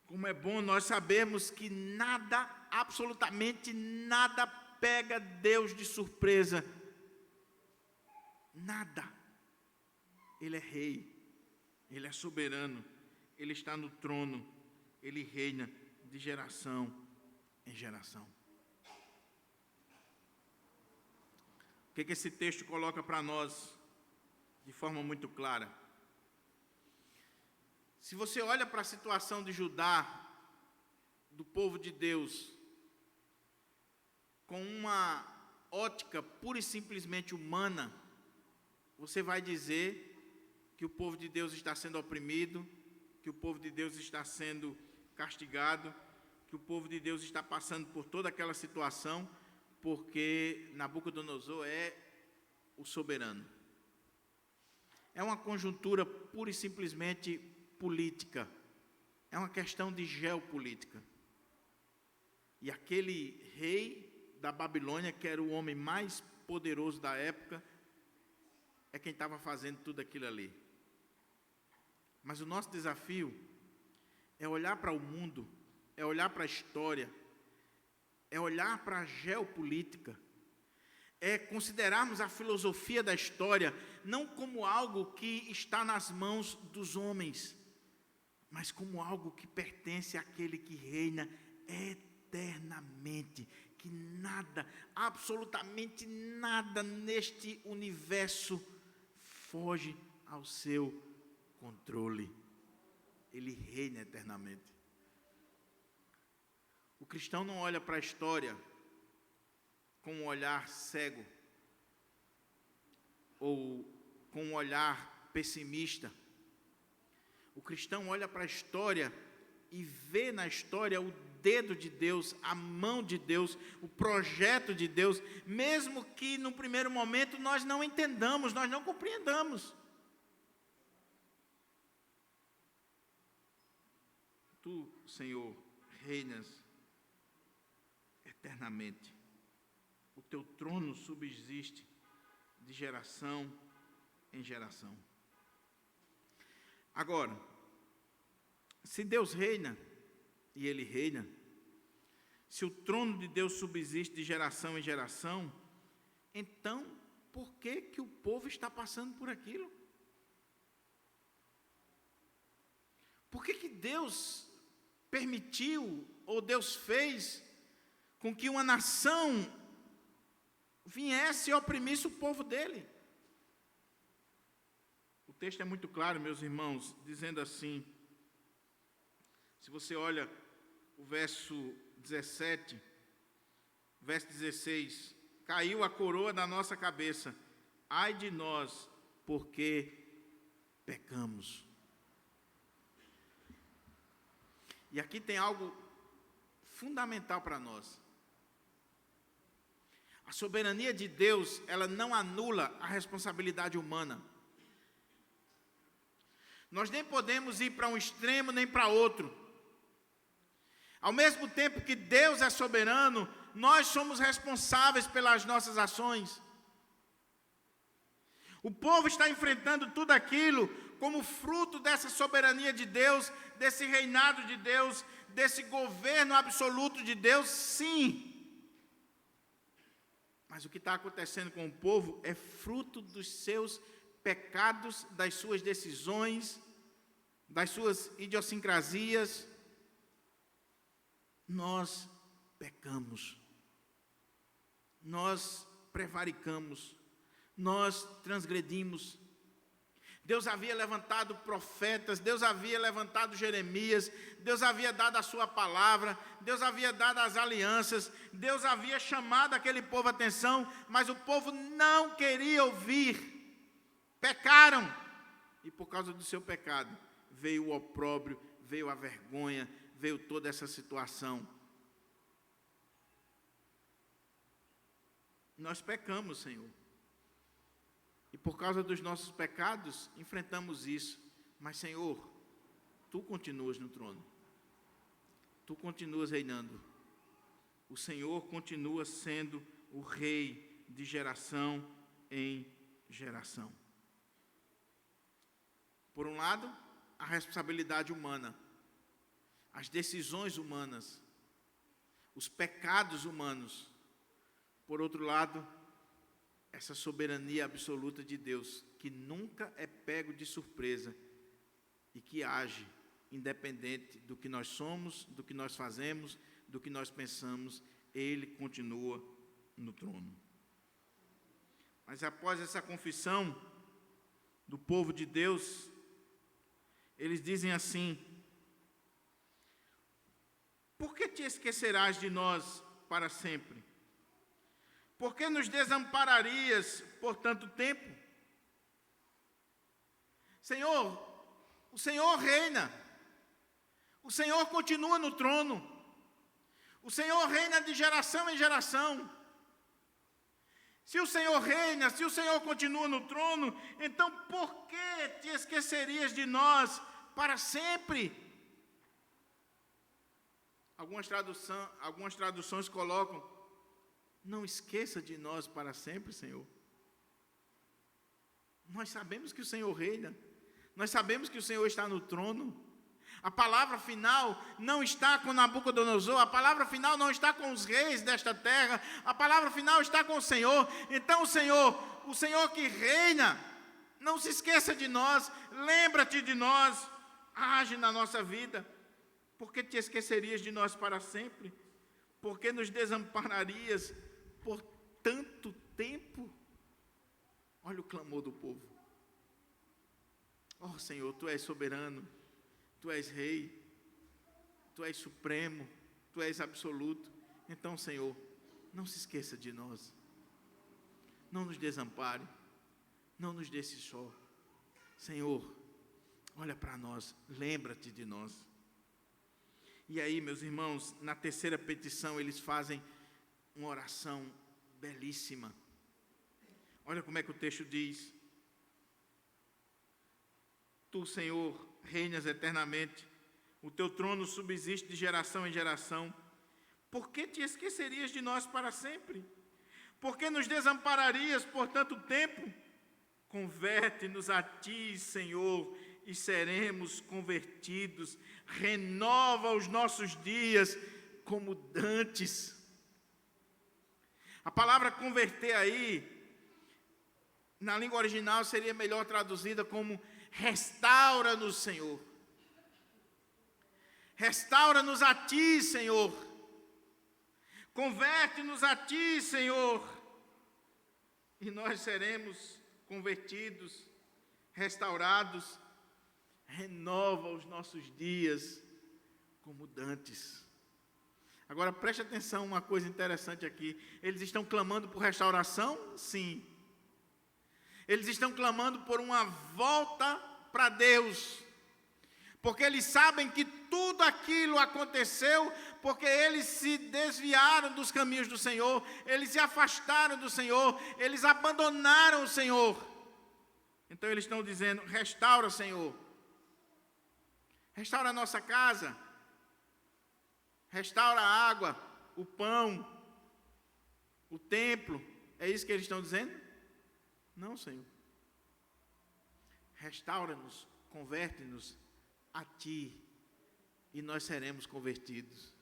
Speaker 1: Como é bom nós sabermos que nada, absolutamente nada, pega Deus de surpresa. Nada. Ele é rei, Ele é soberano, Ele está no trono, Ele reina de geração em geração. O que esse texto coloca para nós de forma muito clara? Se você olha para a situação de Judá, do povo de Deus, com uma ótica pura e simplesmente humana, você vai dizer que o povo de Deus está sendo oprimido, que o povo de Deus está sendo castigado, que o povo de Deus está passando por toda aquela situação, porque Nabucodonosor é o soberano. É uma conjuntura pura e simplesmente política. É uma questão de geopolítica. E aquele rei da Babilônia, que era o homem mais poderoso da época, é quem estava fazendo tudo aquilo ali. Mas o nosso desafio é olhar para o mundo, é olhar para a história, é olhar para a geopolítica, é considerarmos a filosofia da história não como algo que está nas mãos dos homens, mas como algo que pertence àquele que reina eternamente, que nada, absolutamente nada neste universo foge ao seu controle. Ele reina eternamente. O cristão não olha para a história com um olhar cego ou com um olhar pessimista. O cristão olha para a história e vê na história o dedo de Deus, a mão de Deus, o projeto de Deus, mesmo que no primeiro momento nós não entendamos, nós não compreendamos. Tu, Senhor, reinas eternamente. O teu trono subsiste de geração em geração. Agora, se Deus reina, e Ele reina, se o trono de Deus subsiste de geração em geração, então, por que que o povo está passando por aquilo? Por que que Deus permitiu, ou Deus fez, com que uma nação viesse e oprimisse o povo dele? O texto é muito claro, meus irmãos, dizendo assim, se você olha o verso 17, verso 16, caiu a coroa da nossa cabeça, ai de nós, porque pecamos. E aqui tem algo fundamental para nós. A soberania de Deus, ela não anula a responsabilidade humana. Nós nem podemos ir para um extremo nem para outro. Ao mesmo tempo que Deus é soberano, nós somos responsáveis pelas nossas ações. O povo está enfrentando tudo aquilo como fruto dessa soberania de Deus, desse reinado de Deus, desse governo absoluto de Deus, sim. Mas o que está acontecendo com o povo é fruto dos seus pecados, das suas decisões, das suas idiosincrasias. Nós pecamos, nós prevaricamos, nós transgredimos. Deus havia levantado profetas, Deus havia levantado Jeremias, Deus havia dado a sua palavra, Deus havia dado as alianças, Deus havia chamado aquele povo a atenção, mas o povo não queria ouvir. Pecaram, e por causa do seu pecado, veio o opróbrio, veio a vergonha, veio toda essa situação. Nós pecamos, Senhor. E por causa dos nossos pecados, enfrentamos isso. Mas, Senhor, Tu continuas no trono. Tu continuas reinando. O Senhor continua sendo o Rei de geração em geração. Por um lado, a responsabilidade humana, as decisões humanas, os pecados humanos. Por outro lado, essa soberania absoluta de Deus, que nunca é pego de surpresa e que age independente do que nós somos, do que nós fazemos, do que nós pensamos, Ele continua no trono. Mas após essa confissão do povo de Deus, eles dizem assim: por que te esquecerás de nós para sempre? Por que nos desampararias por tanto tempo? Senhor, o Senhor reina, o Senhor continua no trono, O Senhor reina de geração em geração. Se o Senhor reina, se o Senhor continua no trono, então por que te esquecerias de nós para sempre? Algumas traduções colocam: não esqueça de nós para sempre, Senhor. Nós sabemos que o Senhor reina, nós sabemos que o Senhor está no trono. A palavra final não está com Nabucodonosor, a palavra final não está com os reis desta terra, a palavra final está com o Senhor. Então o Senhor que reina, não se esqueça de nós, lembra-te de nós, age na nossa vida. Por que te esquecerias de nós para sempre? Por que nos desampararias por tanto tempo? Olha o clamor do povo. Oh Senhor, Tu és soberano, Tu és rei, Tu és supremo, Tu és absoluto. Então, Senhor, não se esqueça de nós. Não nos desampare, não nos deixe só. Senhor, olha para nós, lembra-te de nós. E aí, meus irmãos, na terceira petição, eles fazem uma oração belíssima. Olha como é que o texto diz: Tu, Senhor, reinas eternamente, o Teu trono subsiste de geração em geração. Por que te esquecerias de nós para sempre? Por que nos desampararias por tanto tempo? Converte-nos a Ti, Senhor, e seremos convertidos. Renova os nossos dias como dantes. A palavra converter aí, na língua original, seria melhor traduzida como restaura-nos, Senhor. Restaura-nos a Ti, Senhor. Converte-nos a Ti, Senhor. E nós seremos convertidos, restaurados. Renova os nossos dias como dantes. Agora preste atenção, uma coisa interessante aqui. Eles estão clamando por restauração? Sim. Eles estão clamando por uma volta para Deus, porque eles sabem que tudo aquilo aconteceu porque eles se desviaram dos caminhos do Senhor, eles se afastaram do Senhor, eles abandonaram o Senhor. Então eles estão dizendo: restaura, Senhor, restaura a nossa casa, restaura a água, o pão, o templo. É isso que eles estão dizendo? Não, Senhor. Restaura-nos, converte-nos a Ti, e nós seremos convertidos.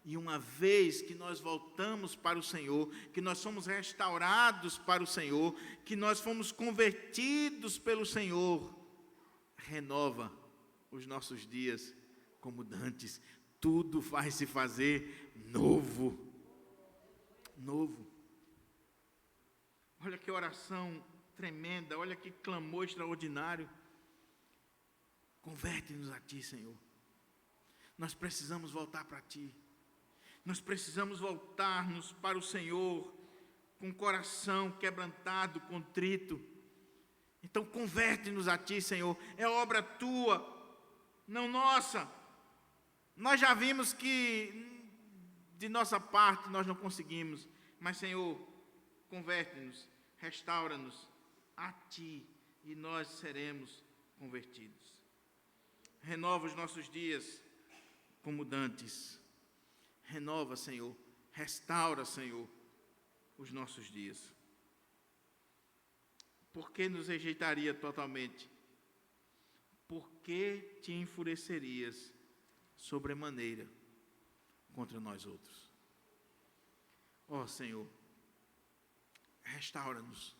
Speaker 1: E uma vez que nós voltamos para o Senhor, que nós somos restaurados para o Senhor, que nós fomos convertidos pelo Senhor, renova os nossos dias como dantes. Tudo vai se fazer novo. Novo. Olha que oração tremenda, olha que clamor extraordinário. Converte-nos a Ti, Senhor. Nós precisamos voltar para Ti. Nós precisamos voltar-nos para o Senhor com o coração quebrantado, contrito. Então converte-nos a Ti, Senhor. É obra Tua, não nossa. Nós já vimos que de nossa parte nós não conseguimos, mas, Senhor, converte-nos, restaura-nos a Ti, e nós seremos convertidos. Renova os nossos dias como dantes. Renova, Senhor, restaura, Senhor, os nossos dias. Por que nos rejeitaria totalmente? Por que te enfurecerias sobremaneira contra nós outros? Ó Senhor, restaura-nos,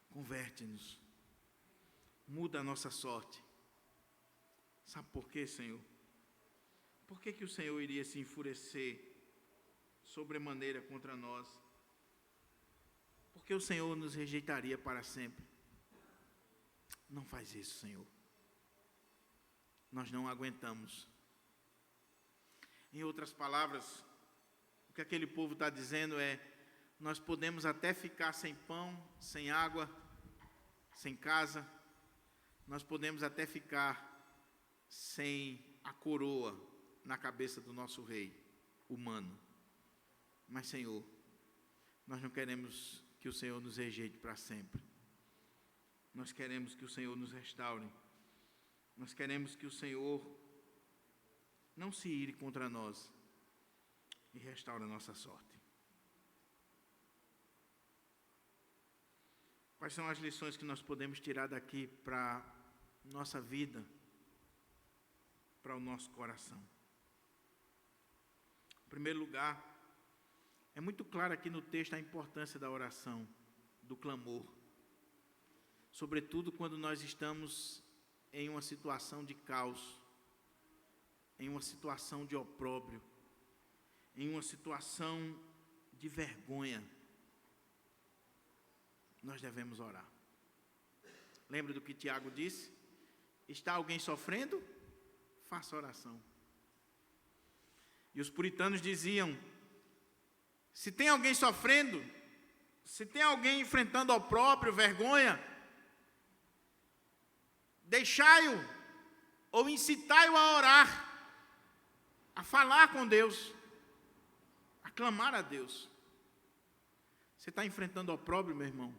Speaker 1: converte-nos, muda a nossa sorte. Sabe por quê, Senhor? Por que o Senhor iria se enfurecer sobremaneira contra nós? Porque o Senhor nos rejeitaria para sempre. Não faz isso, Senhor. Nós não aguentamos. Em outras palavras, o que aquele povo está dizendo é: nós podemos até ficar sem pão, sem água, sem casa, nós podemos até ficar sem a coroa na cabeça do nosso rei, humano. Mas, Senhor, nós não queremos que o Senhor nos rejeite para sempre. Nós queremos que o Senhor nos restaure. Nós queremos que o Senhor não se ire contra nós e restaure a nossa sorte. Quais são as lições que nós podemos tirar daqui para a nossa vida, para o nosso coração? Em primeiro lugar, é muito claro aqui no texto a importância da oração, do clamor. Sobretudo quando nós estamos em uma situação de caos, em uma situação de opróbrio, em uma situação de vergonha. Nós devemos orar. Lembra do que Tiago disse? Está alguém sofrendo? Faça oração. E os puritanos diziam: se tem alguém sofrendo, se tem alguém enfrentando opróbrio, vergonha, deixai-o ou incitai-o a orar, a falar com Deus, a clamar a Deus. Você está enfrentando opróbrio, meu irmão?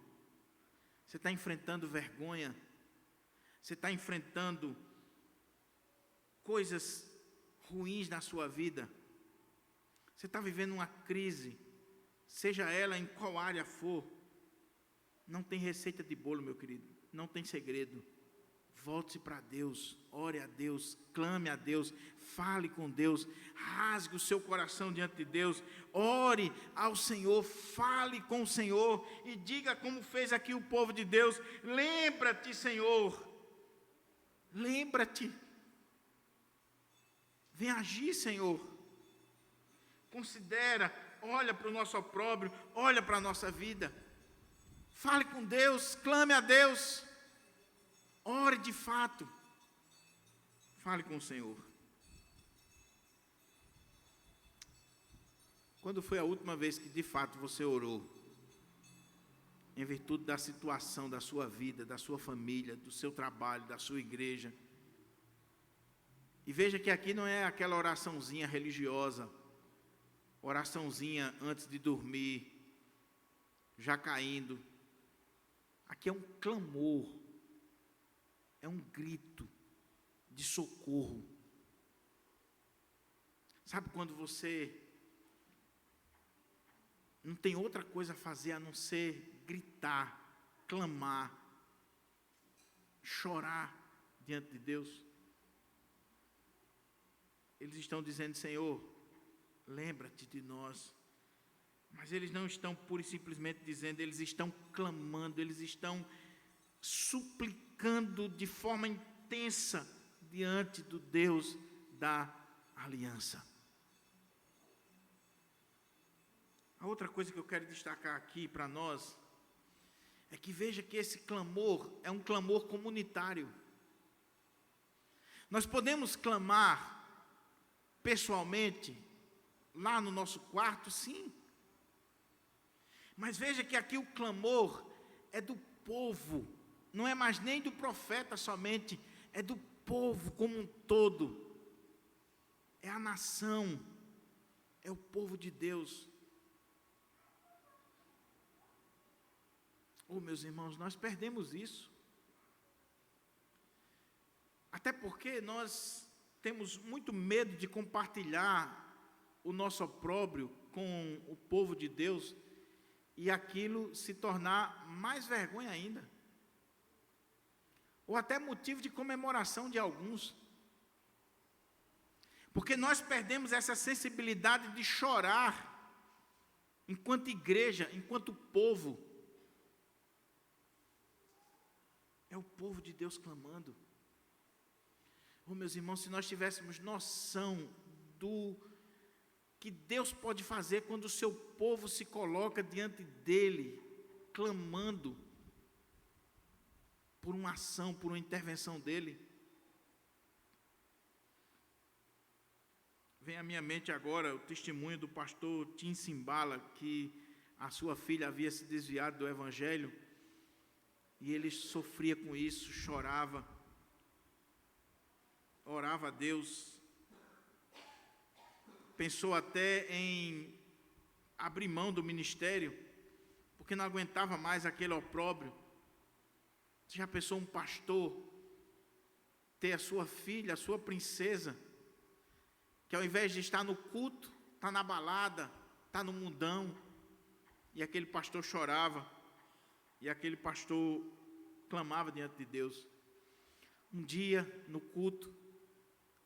Speaker 1: Você está enfrentando vergonha? Você está enfrentando coisas ruins na sua vida? Você está vivendo uma crise, seja ela em qual área for? Não tem receita de bolo, meu querido, não tem segredo. Volte-se para Deus, ore a Deus, clame a Deus, fale com Deus, rasgue o seu coração diante de Deus, ore ao Senhor, fale com o Senhor e diga como fez aqui o povo de Deus: lembra-te, Senhor, lembra-te, vem agir, Senhor, considera, olha para o nosso opróbrio, olha para a nossa vida, fale com Deus, clame a Deus. Ore de fato, fale com o Senhor. Quando foi a última vez que de fato você orou, em virtude da situação da sua vida, da sua família, do seu trabalho, da sua igreja? E veja que aqui não é aquela oraçãozinha religiosa, oraçãozinha antes de dormir, já caindo. Aqui é um clamor. É um grito de socorro. Sabe quando você não tem outra coisa a fazer a não ser gritar, clamar, chorar diante de Deus? Eles estão dizendo: Senhor, lembra-te de nós. Mas eles não estão pura e simplesmente dizendo, eles estão clamando, eles estão suplicando de forma intensa diante do Deus da aliança. A outra coisa que eu quero destacar aqui para nós é que veja que esse clamor é um clamor comunitário. Nós podemos clamar pessoalmente lá no nosso quarto, sim. Mas veja que aqui o clamor é do povo, não é mais nem do profeta somente, é do povo como um todo. É a nação, é o povo de Deus. Oh, meus irmãos, nós perdemos isso. Até porque nós temos muito medo de compartilhar o nosso opróbrio com o povo de Deus e aquilo se tornar mais vergonha ainda, ou até motivo de comemoração de alguns, porque nós perdemos essa sensibilidade de chorar enquanto igreja, enquanto povo. É o povo de Deus clamando. Oh, meus irmãos, se nós tivéssemos noção do que Deus pode fazer quando o seu povo se coloca diante dele, clamando por uma ação, por uma intervenção dele. Vem à minha mente agora o testemunho do pastor Tim Simbala, que a sua filha havia se desviado do evangelho, e ele sofria com isso, chorava, orava a Deus, pensou até em abrir mão do ministério, porque não aguentava mais aquele opróbrio. Você já pensou um pastor ter a sua filha, a sua princesa, que ao invés de estar no culto, está na balada, está no mundão, e aquele pastor chorava, e aquele pastor clamava diante de Deus. Um dia, no culto,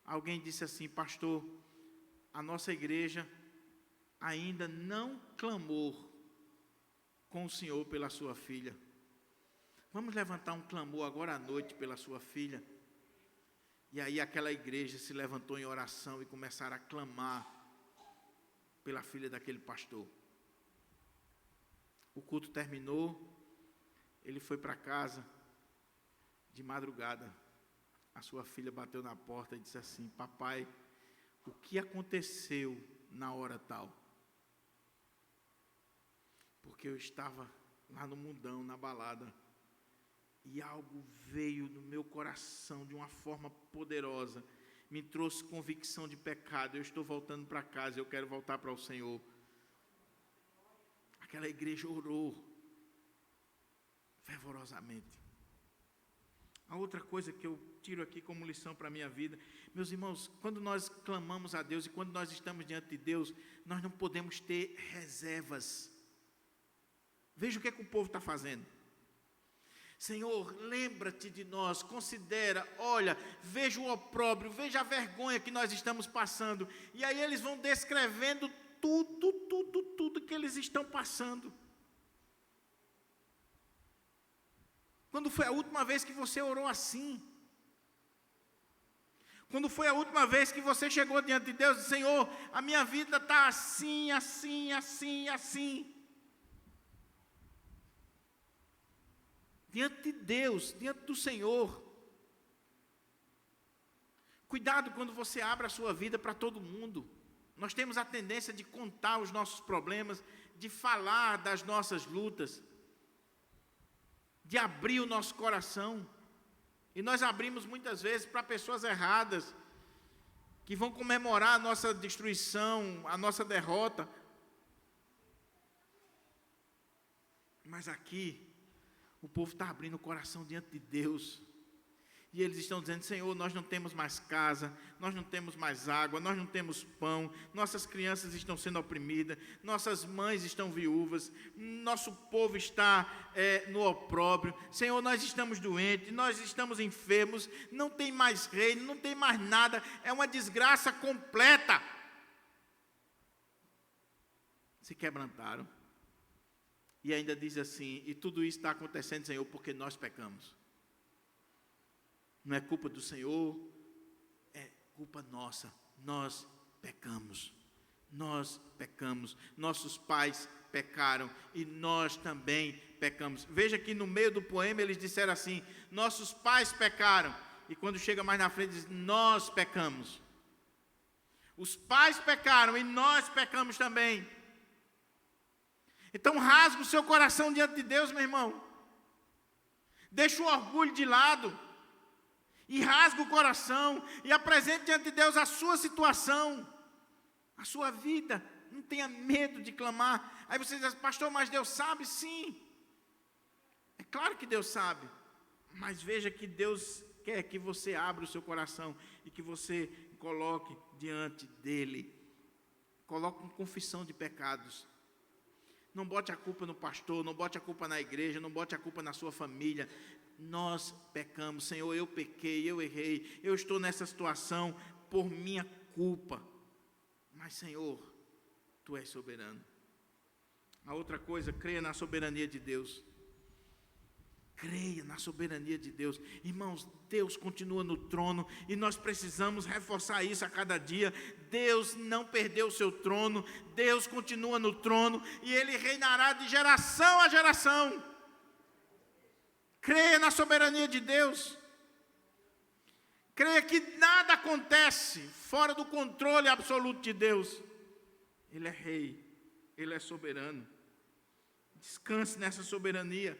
Speaker 1: alguém disse assim: pastor, a nossa igreja ainda não clamou com o Senhor pela sua filha. Vamos levantar um clamor agora à noite pela sua filha. E aí aquela igreja se levantou em oração e começaram a clamar pela filha daquele pastor. O culto terminou, ele foi para casa, de madrugada. A sua filha bateu na porta e disse assim: papai, o que aconteceu na hora tal? Porque eu estava lá no mundão, na balada, e algo veio no meu coração de uma forma poderosa, me trouxe convicção de pecado. Eu estou voltando para casa, eu quero voltar para o Senhor. Aquela igreja orou fervorosamente. A outra coisa que eu tiro aqui como lição para a minha vida, meus irmãos, quando nós clamamos a Deus e quando nós estamos diante de Deus, nós não podemos ter reservas. Veja o que é que o povo está fazendo. Senhor, lembra-te de nós, considera, olha, veja o opróbrio, veja a vergonha que nós estamos passando. E aí eles vão descrevendo tudo que eles estão passando. Quando foi a última vez que você orou assim? Quando foi a última vez que você chegou diante de Deus e disse: Senhor, a minha vida está assim, assim, assim, assim. Diante de Deus, diante do Senhor. Cuidado quando você abre a sua vida para todo mundo. Nós temos a tendência de contar os nossos problemas, de falar das nossas lutas, de abrir o nosso coração. E nós abrimos muitas vezes para pessoas erradas, que vão comemorar a nossa destruição, a nossa derrota. Mas aqui, o povo está abrindo o coração diante de Deus. E eles estão dizendo: Senhor, nós não temos mais casa, nós não temos mais água, nós não temos pão, nossas crianças estão sendo oprimidas, nossas mães estão viúvas, nosso povo está no opróbrio. Senhor, nós estamos doentes, nós estamos enfermos, não tem mais reino, não tem mais nada, é uma desgraça completa. Se quebrantaram. E ainda diz assim: e tudo isso está acontecendo, Senhor, porque nós pecamos. Não é culpa do Senhor, é culpa nossa. Nós pecamos. Nós pecamos. Nossos pais pecaram e nós também pecamos. Veja que no meio do poema eles disseram assim: nossos pais pecaram. E quando chega mais na frente diz: nós pecamos. Os pais pecaram e nós pecamos também. Então rasga o seu coração diante de Deus, meu irmão. Deixa o orgulho de lado. E rasga o coração. E apresente diante de Deus a sua situação. A sua vida. Não tenha medo de clamar. Aí você diz: pastor, mas Deus sabe? Sim. É claro que Deus sabe. Mas veja que Deus quer que você abra o seu coração. E que você coloque diante dEle. Coloque com confissão de pecados. Não bote a culpa no pastor, não bote a culpa na igreja, não bote a culpa na sua família. Nós pecamos, Senhor, eu pequei, eu errei, eu estou nessa situação por minha culpa. Mas, Senhor, Tu és soberano. A outra coisa, creia na soberania de Deus. Creia na soberania de Deus. Irmãos, Deus continua no trono e nós precisamos reforçar isso a cada dia. Deus não perdeu o seu trono, Deus continua no trono e Ele reinará de geração a geração. Creia na soberania de Deus. Creia que nada acontece fora do controle absoluto de Deus. Ele é rei, Ele é soberano. Descanse nessa soberania.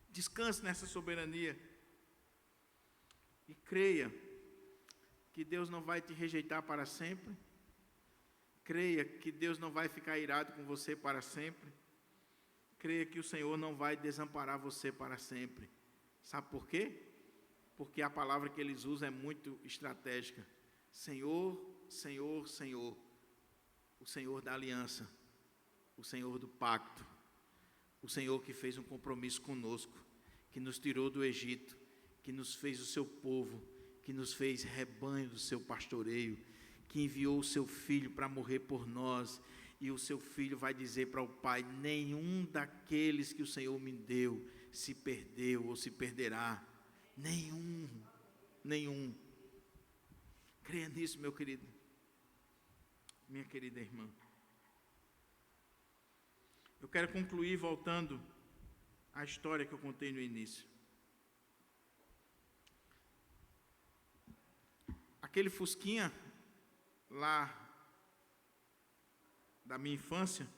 Speaker 1: Descanse nessa soberania. E creia que Deus não vai te rejeitar para sempre, Creia que Deus não vai ficar irado com você para sempre. Creia que o Senhor não vai desamparar você para sempre. Sabe por quê? Porque a palavra que eles usam é muito estratégica. Senhor, Senhor, Senhor. O Senhor da aliança. O Senhor do pacto. O Senhor que fez um compromisso conosco. Que nos tirou do Egito. Que nos fez o seu povo. Que nos fez rebanho do seu pastoreio. Que enviou o seu filho para morrer por nós, e o seu filho vai dizer para o Pai: nenhum daqueles que o Senhor me deu se perdeu ou se perderá, nenhum. Creia nisso, meu querido, minha querida irmã. Eu quero concluir voltando à história que eu contei no início. Aquele fusquinha lá da minha infância,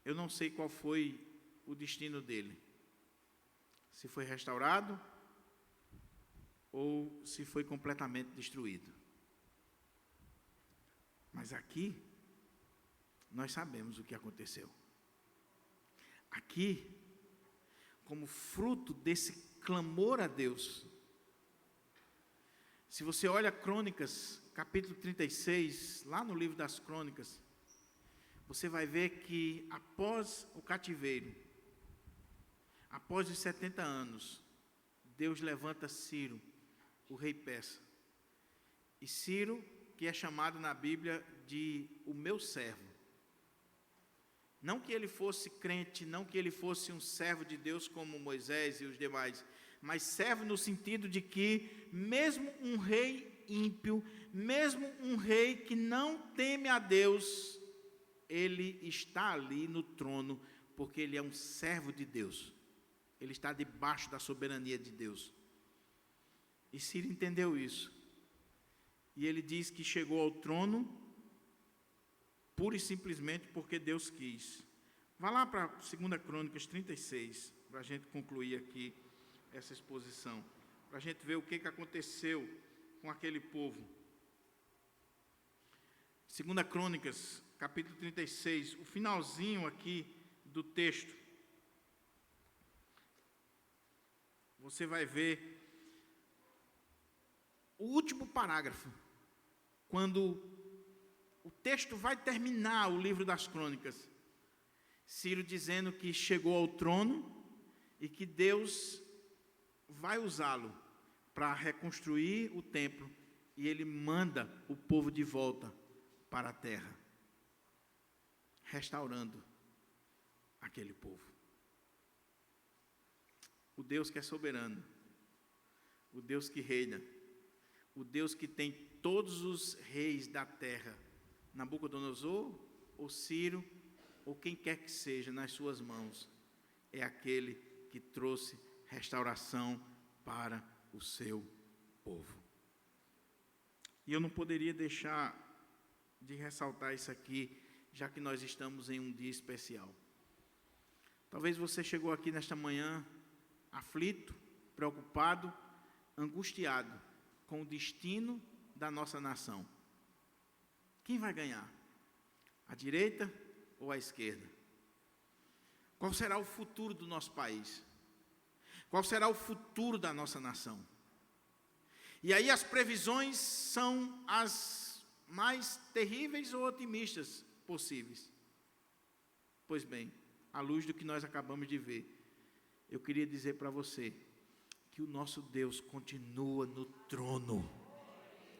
Speaker 1: eu não sei qual foi o destino dele. Se foi restaurado ou se foi completamente destruído. Mas aqui, nós sabemos o que aconteceu. Aqui, como fruto desse clamor a Deus, se você olha Crônicas, capítulo 36, lá no livro das Crônicas, você vai ver que após o cativeiro, após os 70 anos, Deus levanta Ciro, o rei persa. E Ciro, que é chamado na Bíblia de o meu servo. Não que ele fosse crente, não que ele fosse um servo de Deus como Moisés e os demais, mas servo no sentido de que mesmo um rei ímpio, mesmo um rei que não teme a Deus, ele está ali no trono, porque ele é um servo de Deus. Ele está debaixo da soberania de Deus. E Ciro entendeu isso. E ele diz que chegou ao trono pura e simplesmente porque Deus quis. Vá lá para 2 Crônicas 36, para a gente concluir aqui essa exposição, para a gente ver o que aconteceu com aquele povo. 2 Crônicas, capítulo 36, o finalzinho aqui do texto. Você vai ver o último parágrafo, quando o texto vai terminar o livro das Crônicas. Ciro dizendo que chegou ao trono e que Deus vai usá-lo para reconstruir o templo, e ele manda o povo de volta para a terra, restaurando aquele povo. O Deus que é soberano, o Deus que reina, o Deus que tem todos os reis da terra, Nabucodonosor, ou Ciro, ou quem quer que seja, nas suas mãos, é aquele que trouxe restauração para o seu povo. E eu não poderia deixar de ressaltar isso aqui, já que nós estamos em um dia especial. Talvez você chegou aqui nesta manhã aflito, preocupado, angustiado com o destino da nossa nação. Quem vai ganhar? A direita ou a esquerda? Qual será o futuro do nosso país? Qual será o futuro da nossa nação? E aí as previsões são as mais terríveis ou otimistas possíveis. Pois bem, à luz do que nós acabamos de ver, eu queria dizer para você que o nosso Deus continua no trono.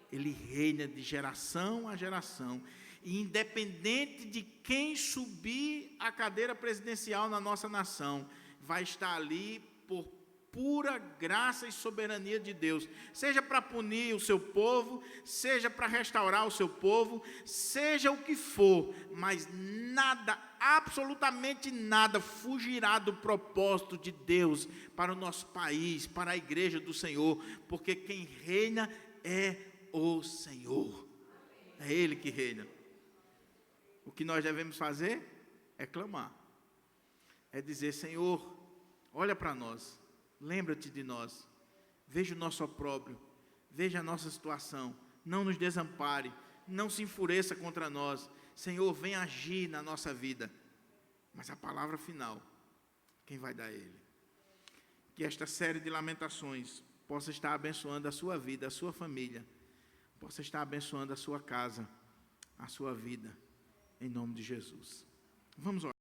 Speaker 1: Ele reina de geração a geração. E independente de quem subir a cadeira presidencial na nossa nação, vai estar ali por pura graça e soberania de Deus. Seja para punir o seu povo, seja para restaurar o seu povo, seja o que for, mas nada, absolutamente nada, fugirá do propósito de Deus para o nosso país, para a igreja do Senhor, porque quem reina é o Senhor. É Ele que reina. O que nós devemos fazer é clamar, é dizer: Senhor, olha para nós, lembra-te de nós, veja o nosso opróbrio, veja a nossa situação, não nos desampare, não se enfureça contra nós. Senhor, vem agir na nossa vida. Mas a palavra final, quem vai dar é Ele. Que esta série de lamentações possa estar abençoando a sua vida, a sua família, possa estar abençoando a sua casa, a sua vida, em nome de Jesus. Vamos orar.